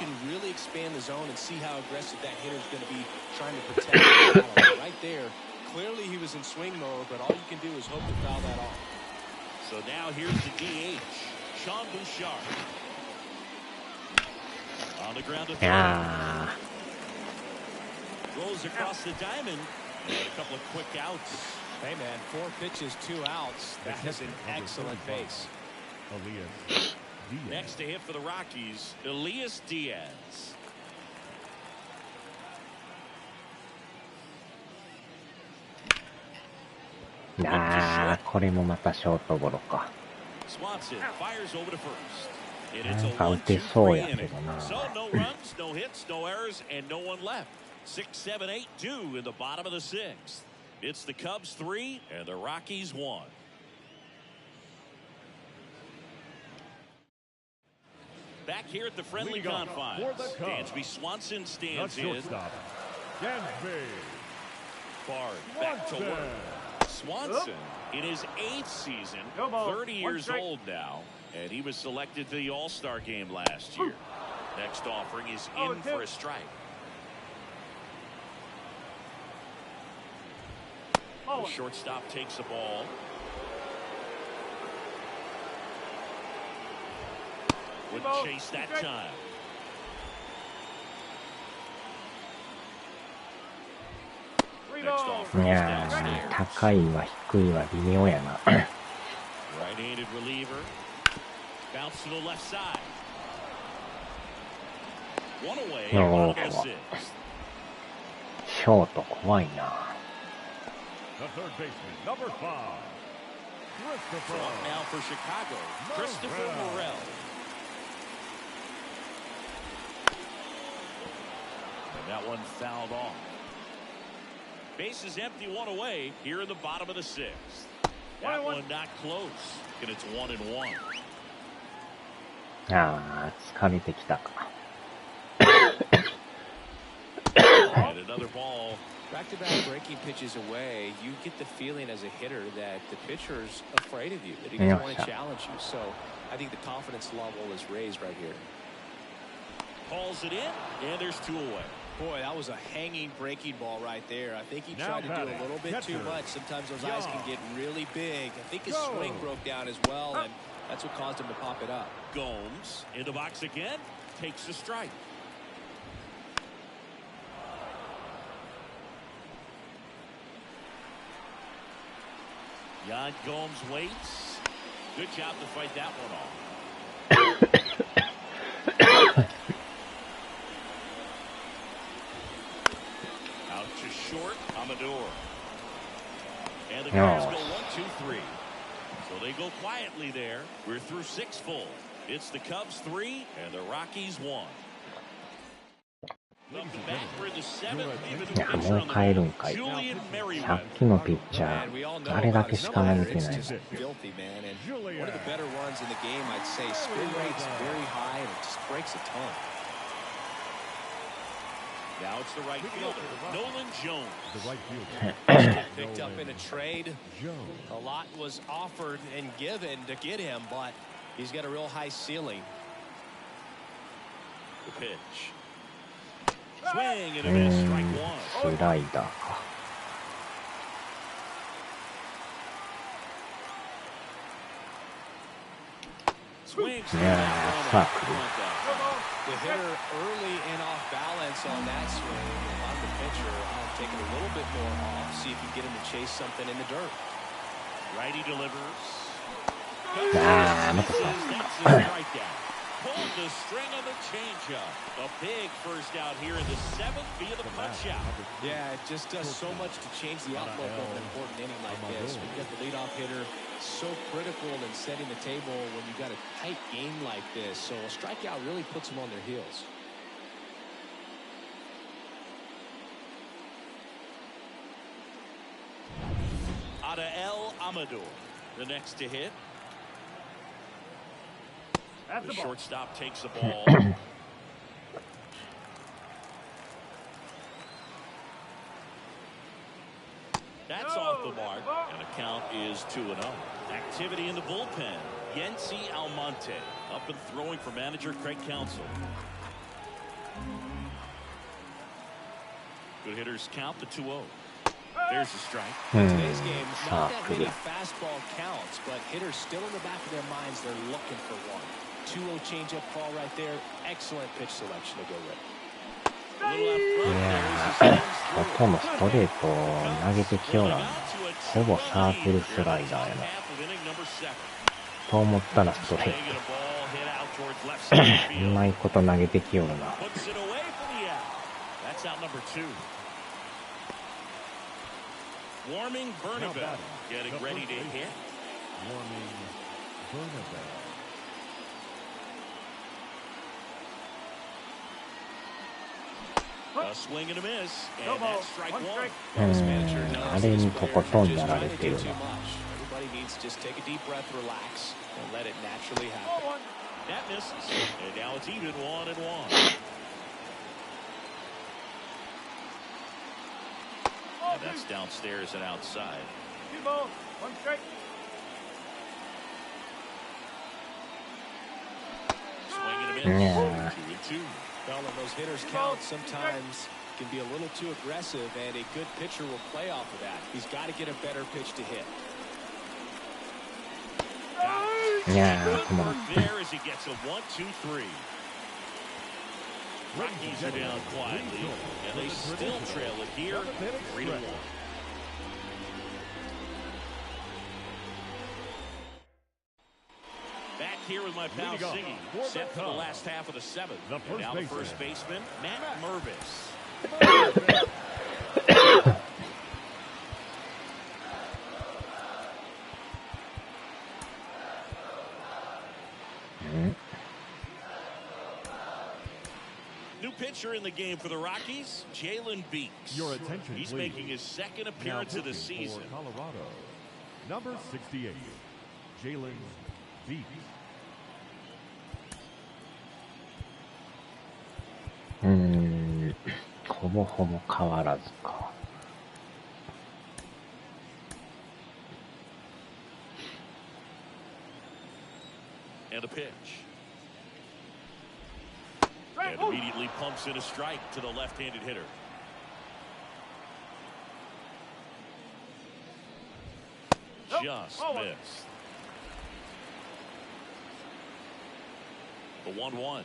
can really expand the zone and see how aggressive that hitter is going to be trying to protect the battle. Right there, clearly he was in swing mode, but all you can do is hope to foul that off. So now here's the DH, Sean Bouchard. On the ground to third. Rolls across the diamond. And a couple of quick outs. Hey, man, 4 pitches, 2 outs. That is an excellent base. Next to hit for the Rockies, Elias Diaz.これもまたショートゴロか。Swanson fires over to first. なんか打てそうやけどな。So no runs, no hits, no errors, and no one left. 6, 7, 8, 2 in the bottom of the 6th. It's the Cubs 3 and the Rockies 1. Back here at the friendly confines, Dansby Swanson stands in. Bard back to work. Swanson in his 8th season, 30 years old now, and he was selected to the All-Star game last year. Next offering is in for a strike. The shortstop takes the ball. Wouldn't chase that time. Next offering is downstairs. 高いわ低いわ微妙やな。Right-handed reliever. Bounce to the left side. One away. Bottom of the 6th. ショート怖いな。The third baseman, number 5. So up now for Chicago, Christopher Morel. And that one fouled off. Base is empty, one away here in the bottom of the 6th. That one not close, and it's 1-1. 疲れてきたか。And another ball. Back-to-back breaking pitches away, you get the feeling as a hitter that the pitcher's afraid of you, that he doesn't want to challenge you. So I think the confidence level is raised right here. Calls it in, and there's 2 away. Boy, that was a hanging breaking ball right there. I think he tried to do a little bit too much. Sometimes those eyes can get really big. I think his swing broke down as well, and that's what caused him to pop it up. Gomes in the box again, takes the strike. Yan Gomes waits. Good job to fight that one off. Out to short, Amador. And the guys go 1, 2, 3. So they go quietly there. We're through 6 full. It's the Cubs 3 and the Rockies 1. いや、もう変えるんかい。さっきのピッチャー、あれだけしか投げてない。One of the better runs in the game, I'd say. Spin rate's very high, and it just breaks a ton. Now it's the right fielder, Nolan Jones. The right fielder. Picked up in a trade. A lot was offered and given to get him, but he's got a real high ceiling. The pitch. Swing and a miss, strike 1. スライダーか。Swings. いやー、さあ来る。 The hitter early and off balance on that swing. And on the pitcher, take it a little bit more off. See if you can get him to chase something in the dirt. Righty delivers. あー、またさ。 Pulled the string on the changeup. A big first out here in the 7th via the punch-out. Yeah, it just does so much to change the outlook of an important inning like this. We've got the leadoff hitter so critical in setting the table when you've got a tight game like this. So a strikeout really puts them on their heels. Adael Amador, the next to hit. The shortstop takes the ball. That's off the mark, and the count is 2-0. Activity in the bullpen. Yency Almonte up and throwing for manager Craig Counsell. Good hitters count the 2-0. There's a strike. Today's game, not that many fastball counts, but hitters still in the back of their minds, they're looking for one. 2-0 changeup call right there. Excellent pitch selection to go with. いやー、外のストレートを投げてきような。ほぼサークルスライダーやな。と思ったらストレート。うまいこと投げてきよるな。Warming Bernabeu getting ready to hit. Warming Bernabeu. A swing and a miss, and that's strike 1. あれにとことんやられてるな。 Everybody needs to just take a deep breath, relax, and let it naturally happen. That misses, and now it's even 1-1. And that's downstairs and outside. 2 balls, 1 strike. Swing and a miss. Yeah. 2-2. Well, and those hitters count sometimes can be a little too aggressive, and a good pitcher will play off of that. He's got to get a better pitch to hit. Yeah, come on. There as he gets a 1-2-3. Rockies are down quietly, and they still trail it here, 3-1. Back here with my pal Ziggy, set for the last half of the 7th. And now the first baseman, Matt Mervis. New pitcher in the game for the Rockies, Jalen Beeks. Your attention, He's please. making his second appearance of the season. For Colorado, number 68, Jalen Beeks. ほぼほぼ変わらずか。And a pitch. And immediately pumps in a strike to the left-handed hitter. Just missed. The 1-1.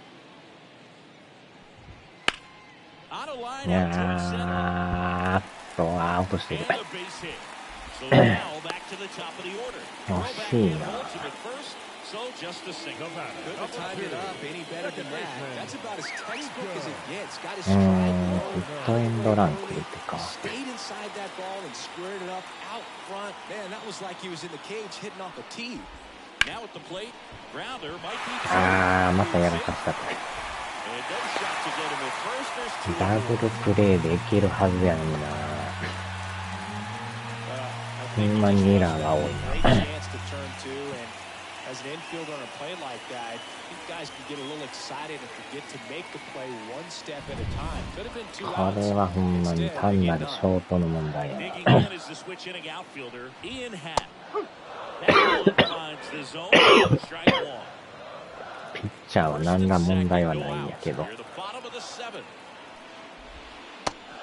Out of line, いや out toward center. アウトしてる。 And a base hit. So now back to the top of the order. 惜しいな。Ultimate first, So just a single. Couldn't have tied it up any better than that. That's about as textbook as it gets. Got his ヒ stride ットエンドランくれてか。 stayed inside that ball and squared it up out front. Man, that was like he was in the cage hitting off a tee. Now at the plate, Grounder might be. あー、またやらかしたこれ。 And no shot to get him at first. There's two. ダブルプレーでいけるはずやのにな。ほんまにエラーが多いな。 chance to turn two, and as an infielder on a play like that, I think guys can get a little excited and forget to make the play one step at a time. Could have been two こ outs. れはほんまに単なるショートの問題や Digging な。 in is the switch hitting outfielder, Ian Happ. That ball finds the zone. Strike one. ピッチャーは何ら問題はないんやけど、 Near the bottom of the seventh.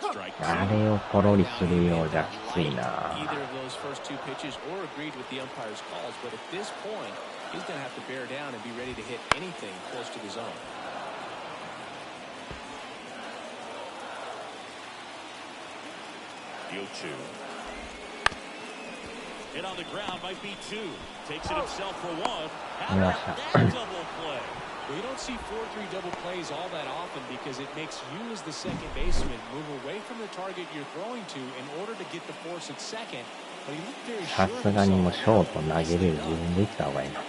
Strike あ two. れをポロリするようじゃきついな。 Either of those first two pitches or agreed with the umpire's calls, but at this point, he's going to have to bear down and be ready to hit anything close to the zone. The 0-2. Hit on the ground might be two. Takes it himself for one. How about that double play? Well, you don't see 4-3 double plays all that often because it makes you as the second baseman move away from the target you're throwing to in order to get the force at second. But he looked very さ sure す of がにもう himself. ショート投げれる自分で言った方がいいな。 And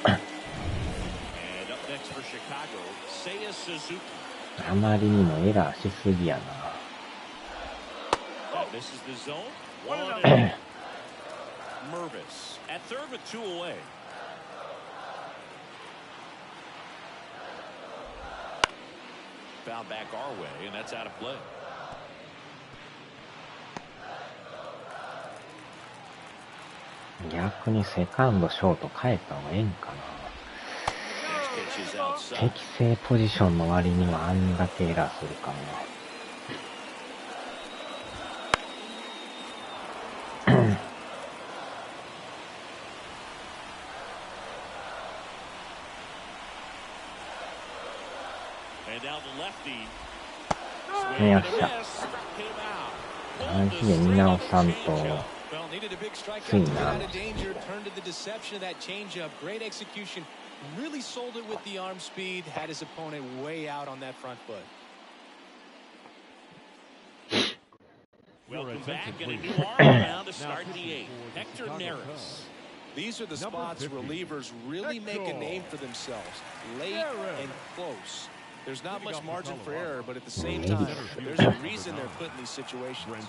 up next for Chicago, Seiya Suzuki. あまりにもエラーしすぎやな。 That misses the zone. 1-0. Mervis at third with two away. Found back our way, and that's out of play. 逆にセカンド、ショート変えた方がええんかな。 Next pitch is outside. 適正ポジションの割にはあんだけエラーするかな。 And now the lefty. よっしゃ。マジで見直さんと Well, needed a big strikeout つい to get な。 out of danger. Turned to the deception of that changeup. Great execution. Really sold it with the arm speed. Had his opponent way out on that front foot. Welcome back, and a new arm around to start the eighth. Hector Neris. These are the spots relievers really make a name for themselves. Late and close. There's not much margin for error, but at the same time, there's a reason they're put in these situations.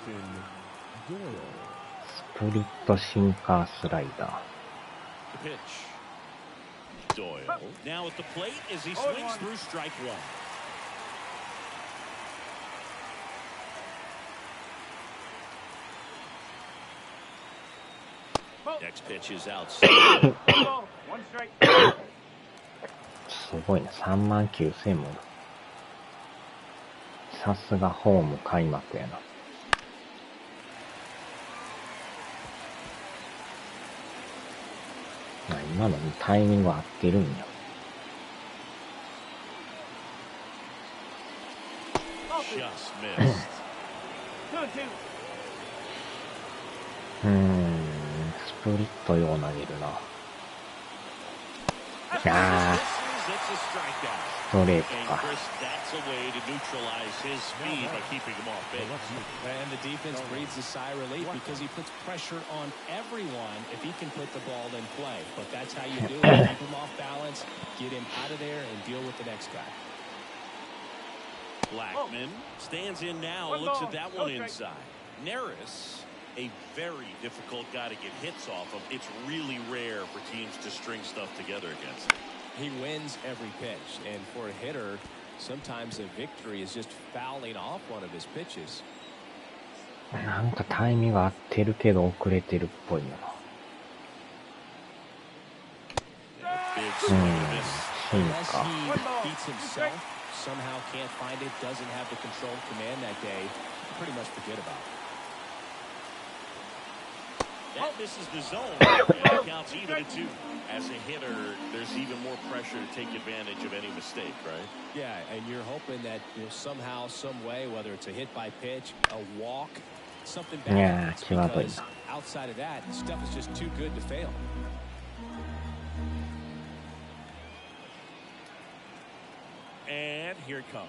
スプリットシンカースライダー。 The pitch. Doyle. Now at the plate as he swings through strike one. Next pitch is outside. One strike. すごいな、39,000も。さすがホーム開幕やな。今のにタイミング合ってるんや。Just missed. スプリットよう投げるな。あー、 It's a strikeout. ストレー And トか。 Chris, that's a way to neutralize his speed by keeping him off base. And the defense breathes a sigh of relief because he puts pressure on everyone if he can put the ball in play. But that's how you do it. Keep him off balance, get him out of there, and deal with the next guy. Blackman stands in now and looks at that one inside. Neris, a very difficult guy to get hits off of. It's really rare for teams to string stuff together against him. He wins every pitch, and for a hitter, sometimes a victory is just fouling off one of his pitches. なんかタイミング合ってるけど遅れてるっぽいな。 Big swing and a miss. シン Unless カー。 he beats himself, somehow can't find it, doesn't have the control command that day, pretty much forget about it. That misses the zone. And counts even at two. As a hitter, there's even more pressure to take advantage of any mistake, right? Yeah, and you're hoping that somehow, some way, whether it's a hit by pitch, a walk, something bad Yeah, happens, 際どいな。 because outside of that, stuff is just too good to fail. And here it comes.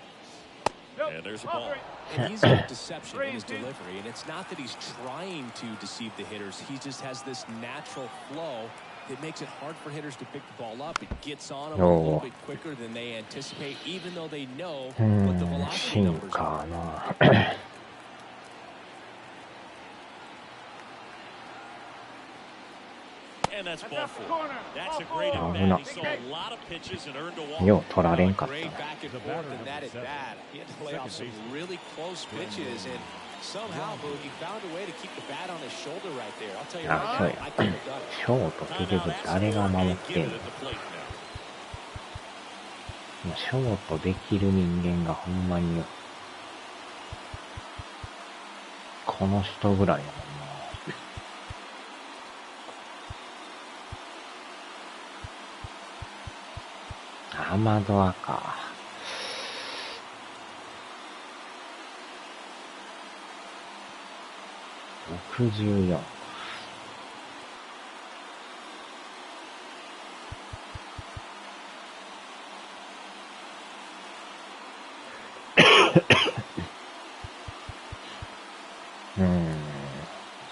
And there's a Ball ball. three. And he's got deception in his delivery, and it's not that he's trying to deceive the hitters. He just has this natural flow that makes it hard for hitters to pick the ball up. It gets on them a little bit quicker than they anticipate, even though they know what the velocity numbers are. And that's ball four. That's a great at bat. He saw a lot of pitches and earned a walk. Great back and forth in that at bat. He had to lay off some really close pitches, and somehow Boogie found a way to keep the bat on his shoulder right there. I'll tell you right now, I couldn't have done it. ショート結局誰が守ってんの？ショートできる人間がほんまにこの人ぐらいやもんな。アマドアか。64。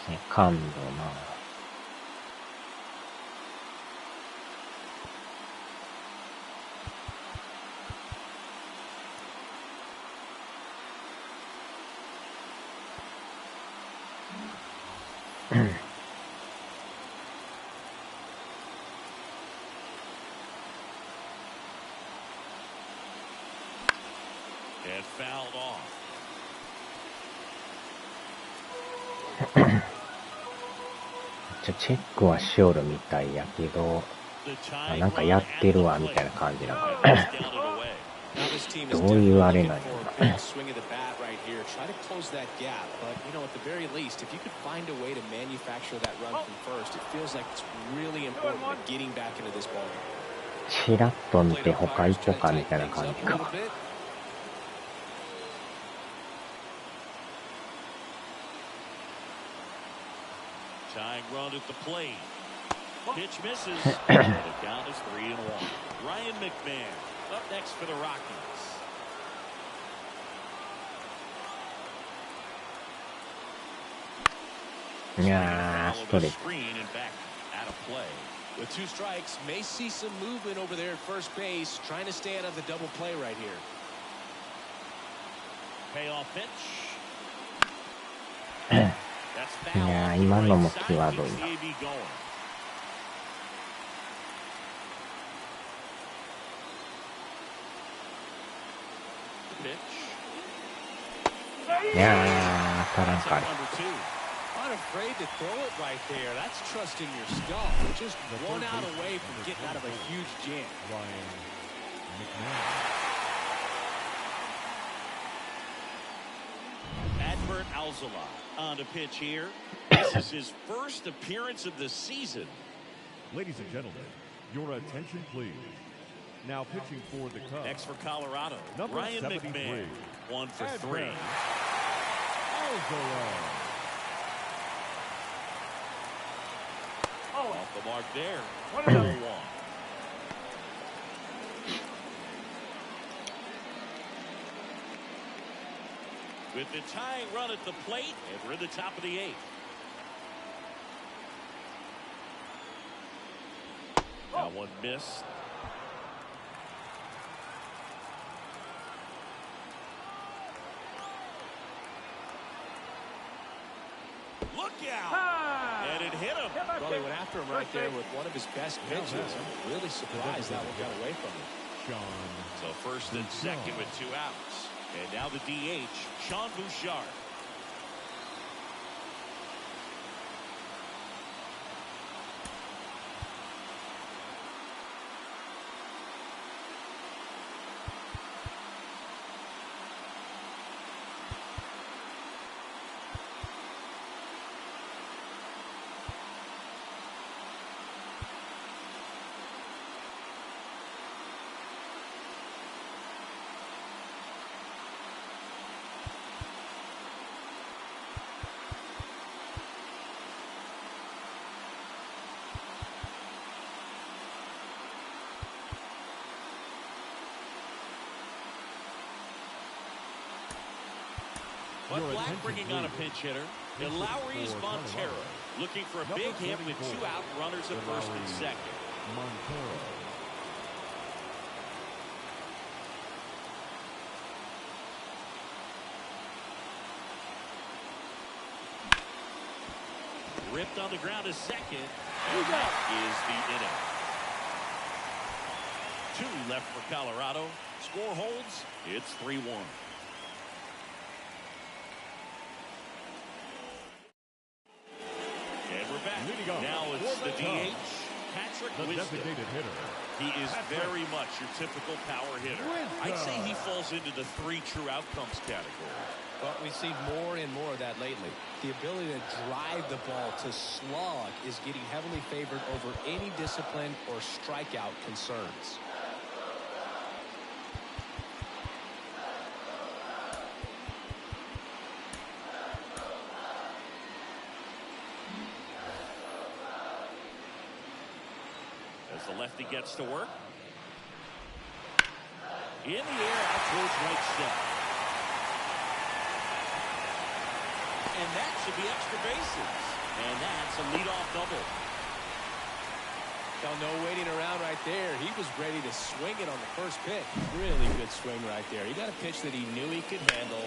セカンドな。And fouled off. チェックはしおるみたいやけど、なんかやってるわみたいな感じなのかな。どういうあれなんやろ。Try to close that gap, but you know, at the very least, if you could find a way to manufacture that run from first, it feels like it's really important at getting back into this ball game. チラッと見て他行こうかみたいな感じか。Tying run at the plate. Pitch misses. The count is 3-1. Ryan McMahon up next for the Rockies. いやー、ストレート。 With two strikes, may see some movement over there at first base, trying to stay out of the double play right here. Payoff pitch. いやー、今のも際どいな。いやー、当たらんか。Unafraid to throw it right there. That's trusting your skull. Just one out away from getting out of a huge jam. Adbert Alzala on to pitch here. This is his first appearance of the season. Ladies and gentlemen, your attention please. Now pitching for the Cubs. Next for Colorado, Number Ryan 73. McMahon. 1 for 3. Alzala. Off the mark there. 1-1. With the tying run at the plate, and we're in the top of the 8th. Now one missed. Look out! And it hit him. Well, they went after him right there with one of his best pitches. I'm really surprised that one got away from him. So first and second with 2 outs. And now the DH, Sean Bouchard. But Black bringing on a pinch hitter. And Lowry's Montero looking for a big hit with 2 out, runners at first and second. Montero. Ripped on the ground is second. And that is the inning. 2 left for Colorado. Score holds. It's 3-1. And we're back. Now it's the DH, Patrick The Wisdom. designated hitter. He is very much your typical power hitter. I'd say he falls into the 3 true outcomes category. But we've seen more and more of that lately. The ability to drive the ball to slug is getting heavily favored over any discipline or strikeout concerns. As the lefty gets to work. In the air out towards right center. And that should be extra bases. And that's a leadoff double. Now, no waiting around right there. He was ready to swing it on the first pitch. Really good swing right there. He got a pitch that he knew he could handle,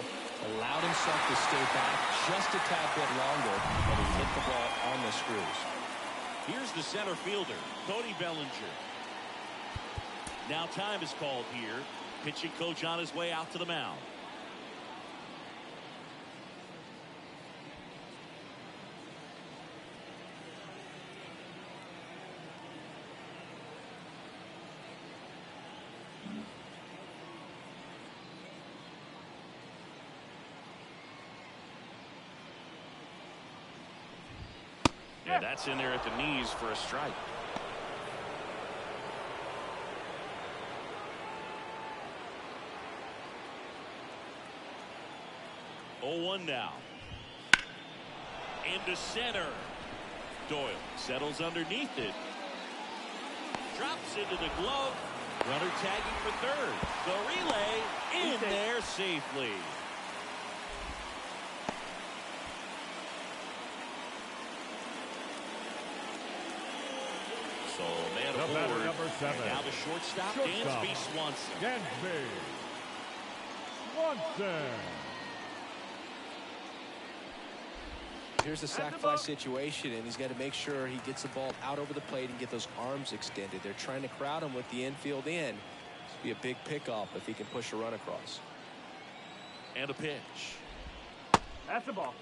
allowed himself to stay back just a tad bit longer, and he hit the ball on the screws. Here's the center fielder, Cody Bellinger. Now time is called here. Pitching coach on his way out to the mound. And that's in there at the knees for a strike. Oh, 1 now. Into center. Doyle settles underneath it. Drops into the glove. Runner tagging for third. The relay in there safely. So man aboard. Number 7. And now the shortstop, Dansby Swanson. Dansby Swanson. Here's a sac fly situation, and he's got to make sure he gets the ball out over the plate and get those arms extended. They're trying to crowd him with the infield in. This will be a big pickup if he can push a run across. And a pitch. That's the ball.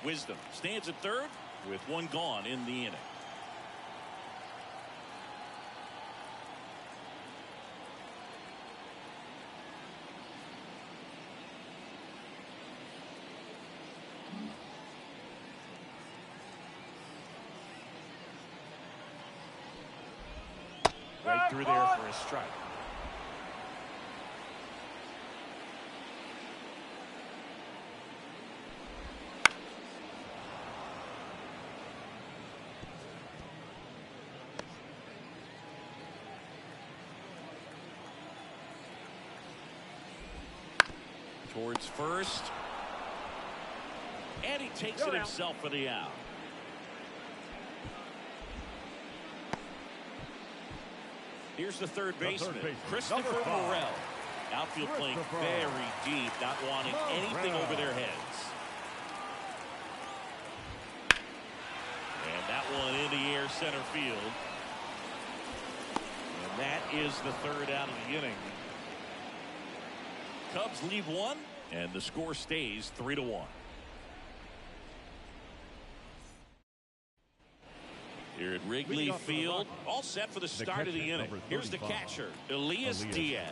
Wisdom stands at third with 1 gone in the inning. Right through there for a strike. Towards first. And he takes it himself for the out. Here's the third baseman, Christopher Morel. Outfield playing very deep, not wanting anything over their heads. And that one in the air center field. And that is the third out of the inning. Cubs leave 1, and the score stays 3-1. Here at Wrigley Field, all set for the start of the inning. Here's the catcher, Elias Diaz.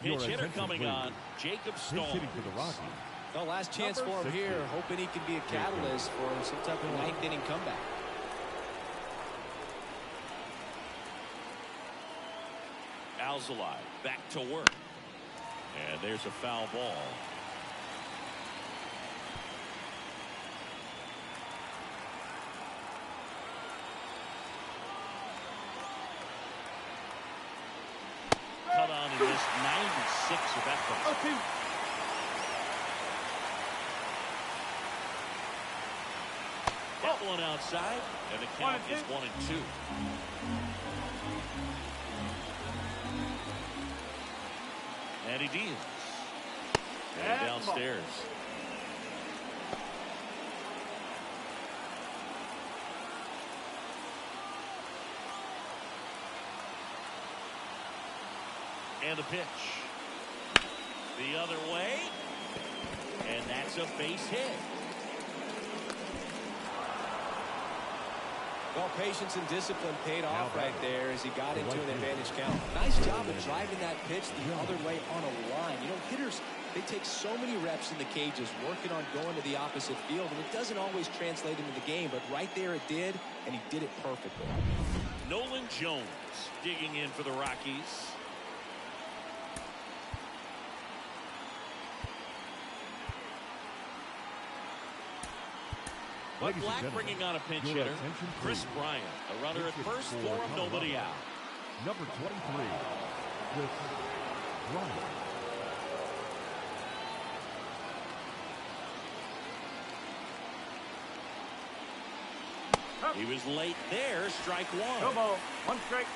Pinch hitter coming on, Jacob Stone. The last chance for him here, hoping he can be a catalyst for some type of 9th inning comeback. Alzolay back to work. And there's a foul ball. Cut on missed 96 of that one. That one outside, and the count is 1-2. And he deals. And downstairs. And the pitch. The other way. And that's a base hit. Well, patience and discipline paid off right there as he got into an advantage count. Nice job of driving that pitch the other way on a line. You know, hitters, they take so many reps in the cages working on going to the opposite field, and it doesn't always translate into the game, but right there it did, and he did it perfectly. Nolan Jones digging in for the Rockies. But Black bringing on a pinch hitter. Chris Bryant, a runner at first for him, nobody out. Number 23, Chris Bryant. He was late there, strike one. No ball, one strike.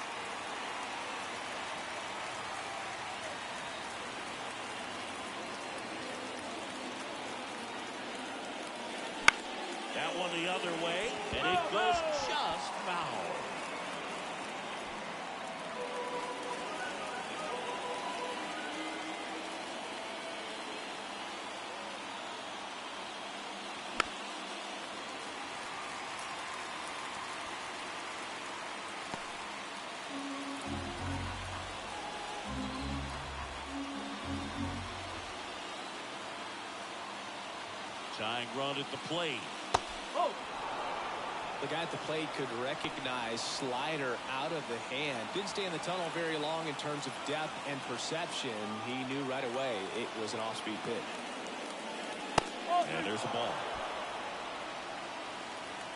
That one the other way, and it goes just foul. Tying run at the plate. The guy at the plate could recognize slider out of the hand. Didn't stay in the tunnel very long in terms of depth and perception. He knew right away it was an off-speed pitch. And there's a ball.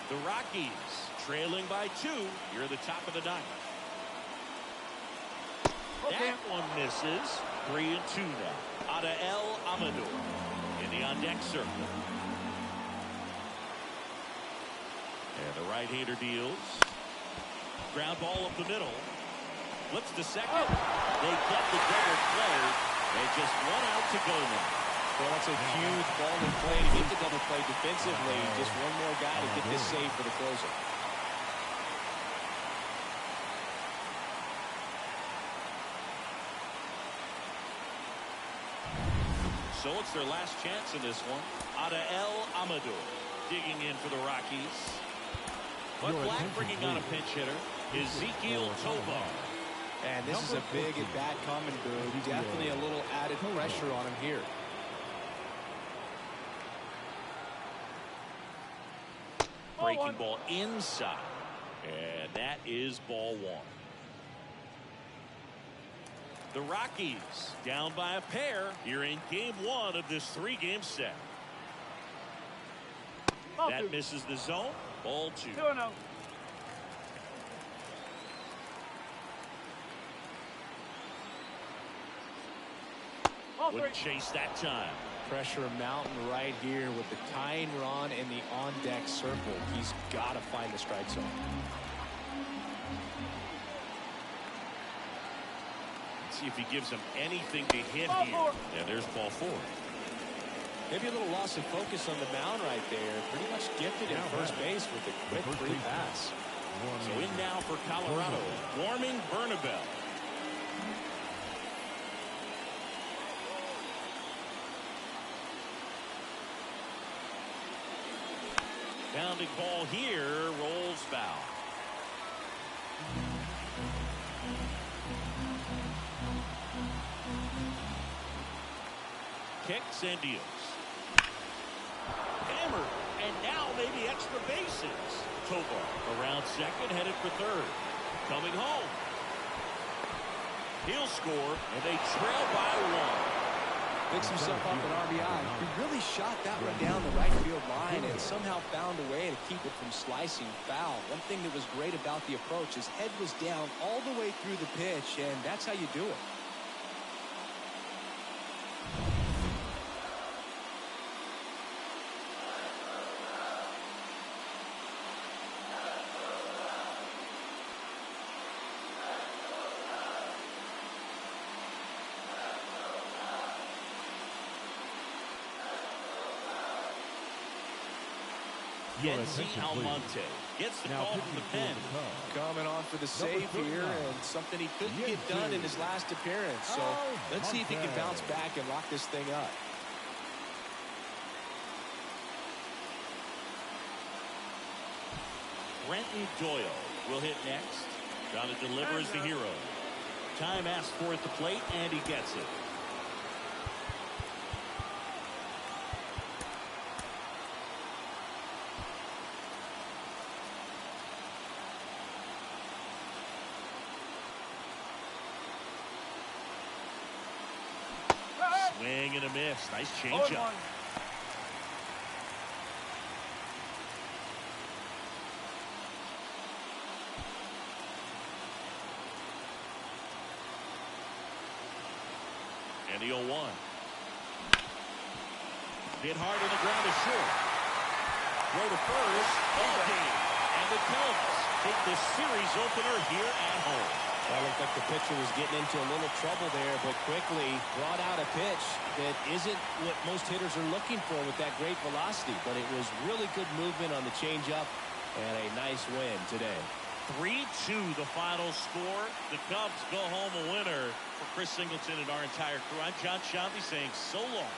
The Rockies trailing by 2 here at the top of the ninth. That one misses. 3-2 now. Adael Amador in the on-deck circle. And the right-hander deals. Ground ball up the middle. Flips to second. They get the double play. And just 1 out to go now. Well, that's a huge ball in play to get the double play defensively. Just one more guy to get this save for the closer. So it's their last chance in this one. Adael Amador digging in for the Rockies. But Black bringing on a pinch hitter. Ezekiel Tovar. And this is a big at-bat coming, Boone. Definitely a little added pressure on him here. Breaking ball inside. And that is ball 1. The Rockies down by a pair here in game 1 of this 3-game set. That misses the zone. Ball 2. 2-0. Wouldn't chase that time. Pressure mountain right here with the tying run in the on-deck circle. He's got to find the strike zone. Let's see if he gives him anything to hit here. And there's ball 4. Maybe a little loss of focus on the mound right there. Pretty much gifted at first base with a quick free pass. So in now for Colorado, Warming Bernabel. Pounding ball here, rolls foul. Kicks and deals. Hammered, and now maybe extra bases. Tovar around second, headed for third. Coming home. He'll score, and they trail by 1. Picks himself up an RBI. He really shot that one down the right field line and somehow found a way to keep it from slicing foul. One thing that was great about the approach, his head was down all the way through the pitch, and that's how you do it. Yency Almonte gets the Now call from the pen. Cubs. Coming on for the save here, and something he couldn't get done in his last appearance. So let's see if he can bounce back and lock this thing up. Brenton Doyle will hit next. Trying to deliver as the hero. Time asked for at the plate, and he gets it. Swing and a miss. Nice changeup. And the 0-1. Hit hard on the ground is short. Throw to first. Ball game. And the Cubs take the series opener here at home. Well, looked like the pitcher was getting into a little trouble there, but quickly brought out a pitch that isn't what most hitters are looking for with that great velocity. But it was really good movement on the changeup and a nice win today. 3-2 the final score. The Cubs go home a winner. For Chris Singleton and our entire crew, I'm John Shanley saying so long.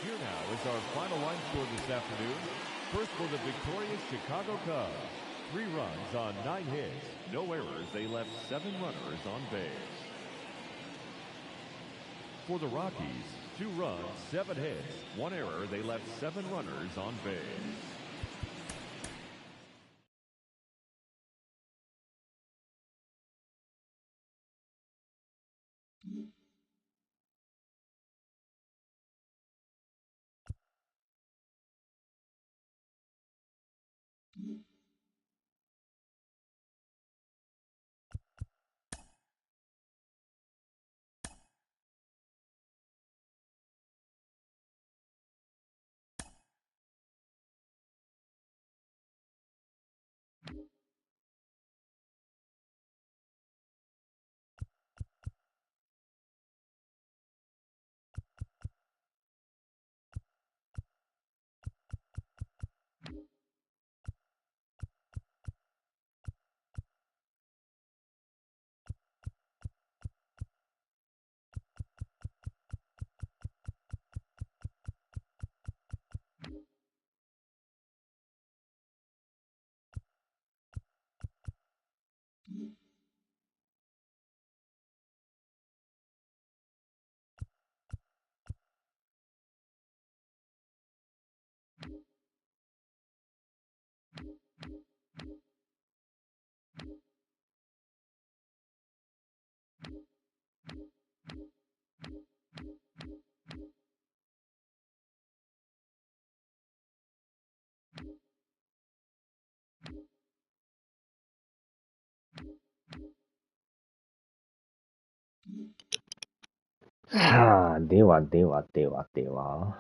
Here now is our final line score this afternoon. First for the victorious Chicago Cubs. 3 runs on 9 hits. No errors. They left 7 runners on base. For the Rockies, 2 runs, 7 hits. 1 error. They left 7 runners on base.さあ、ではではではでは。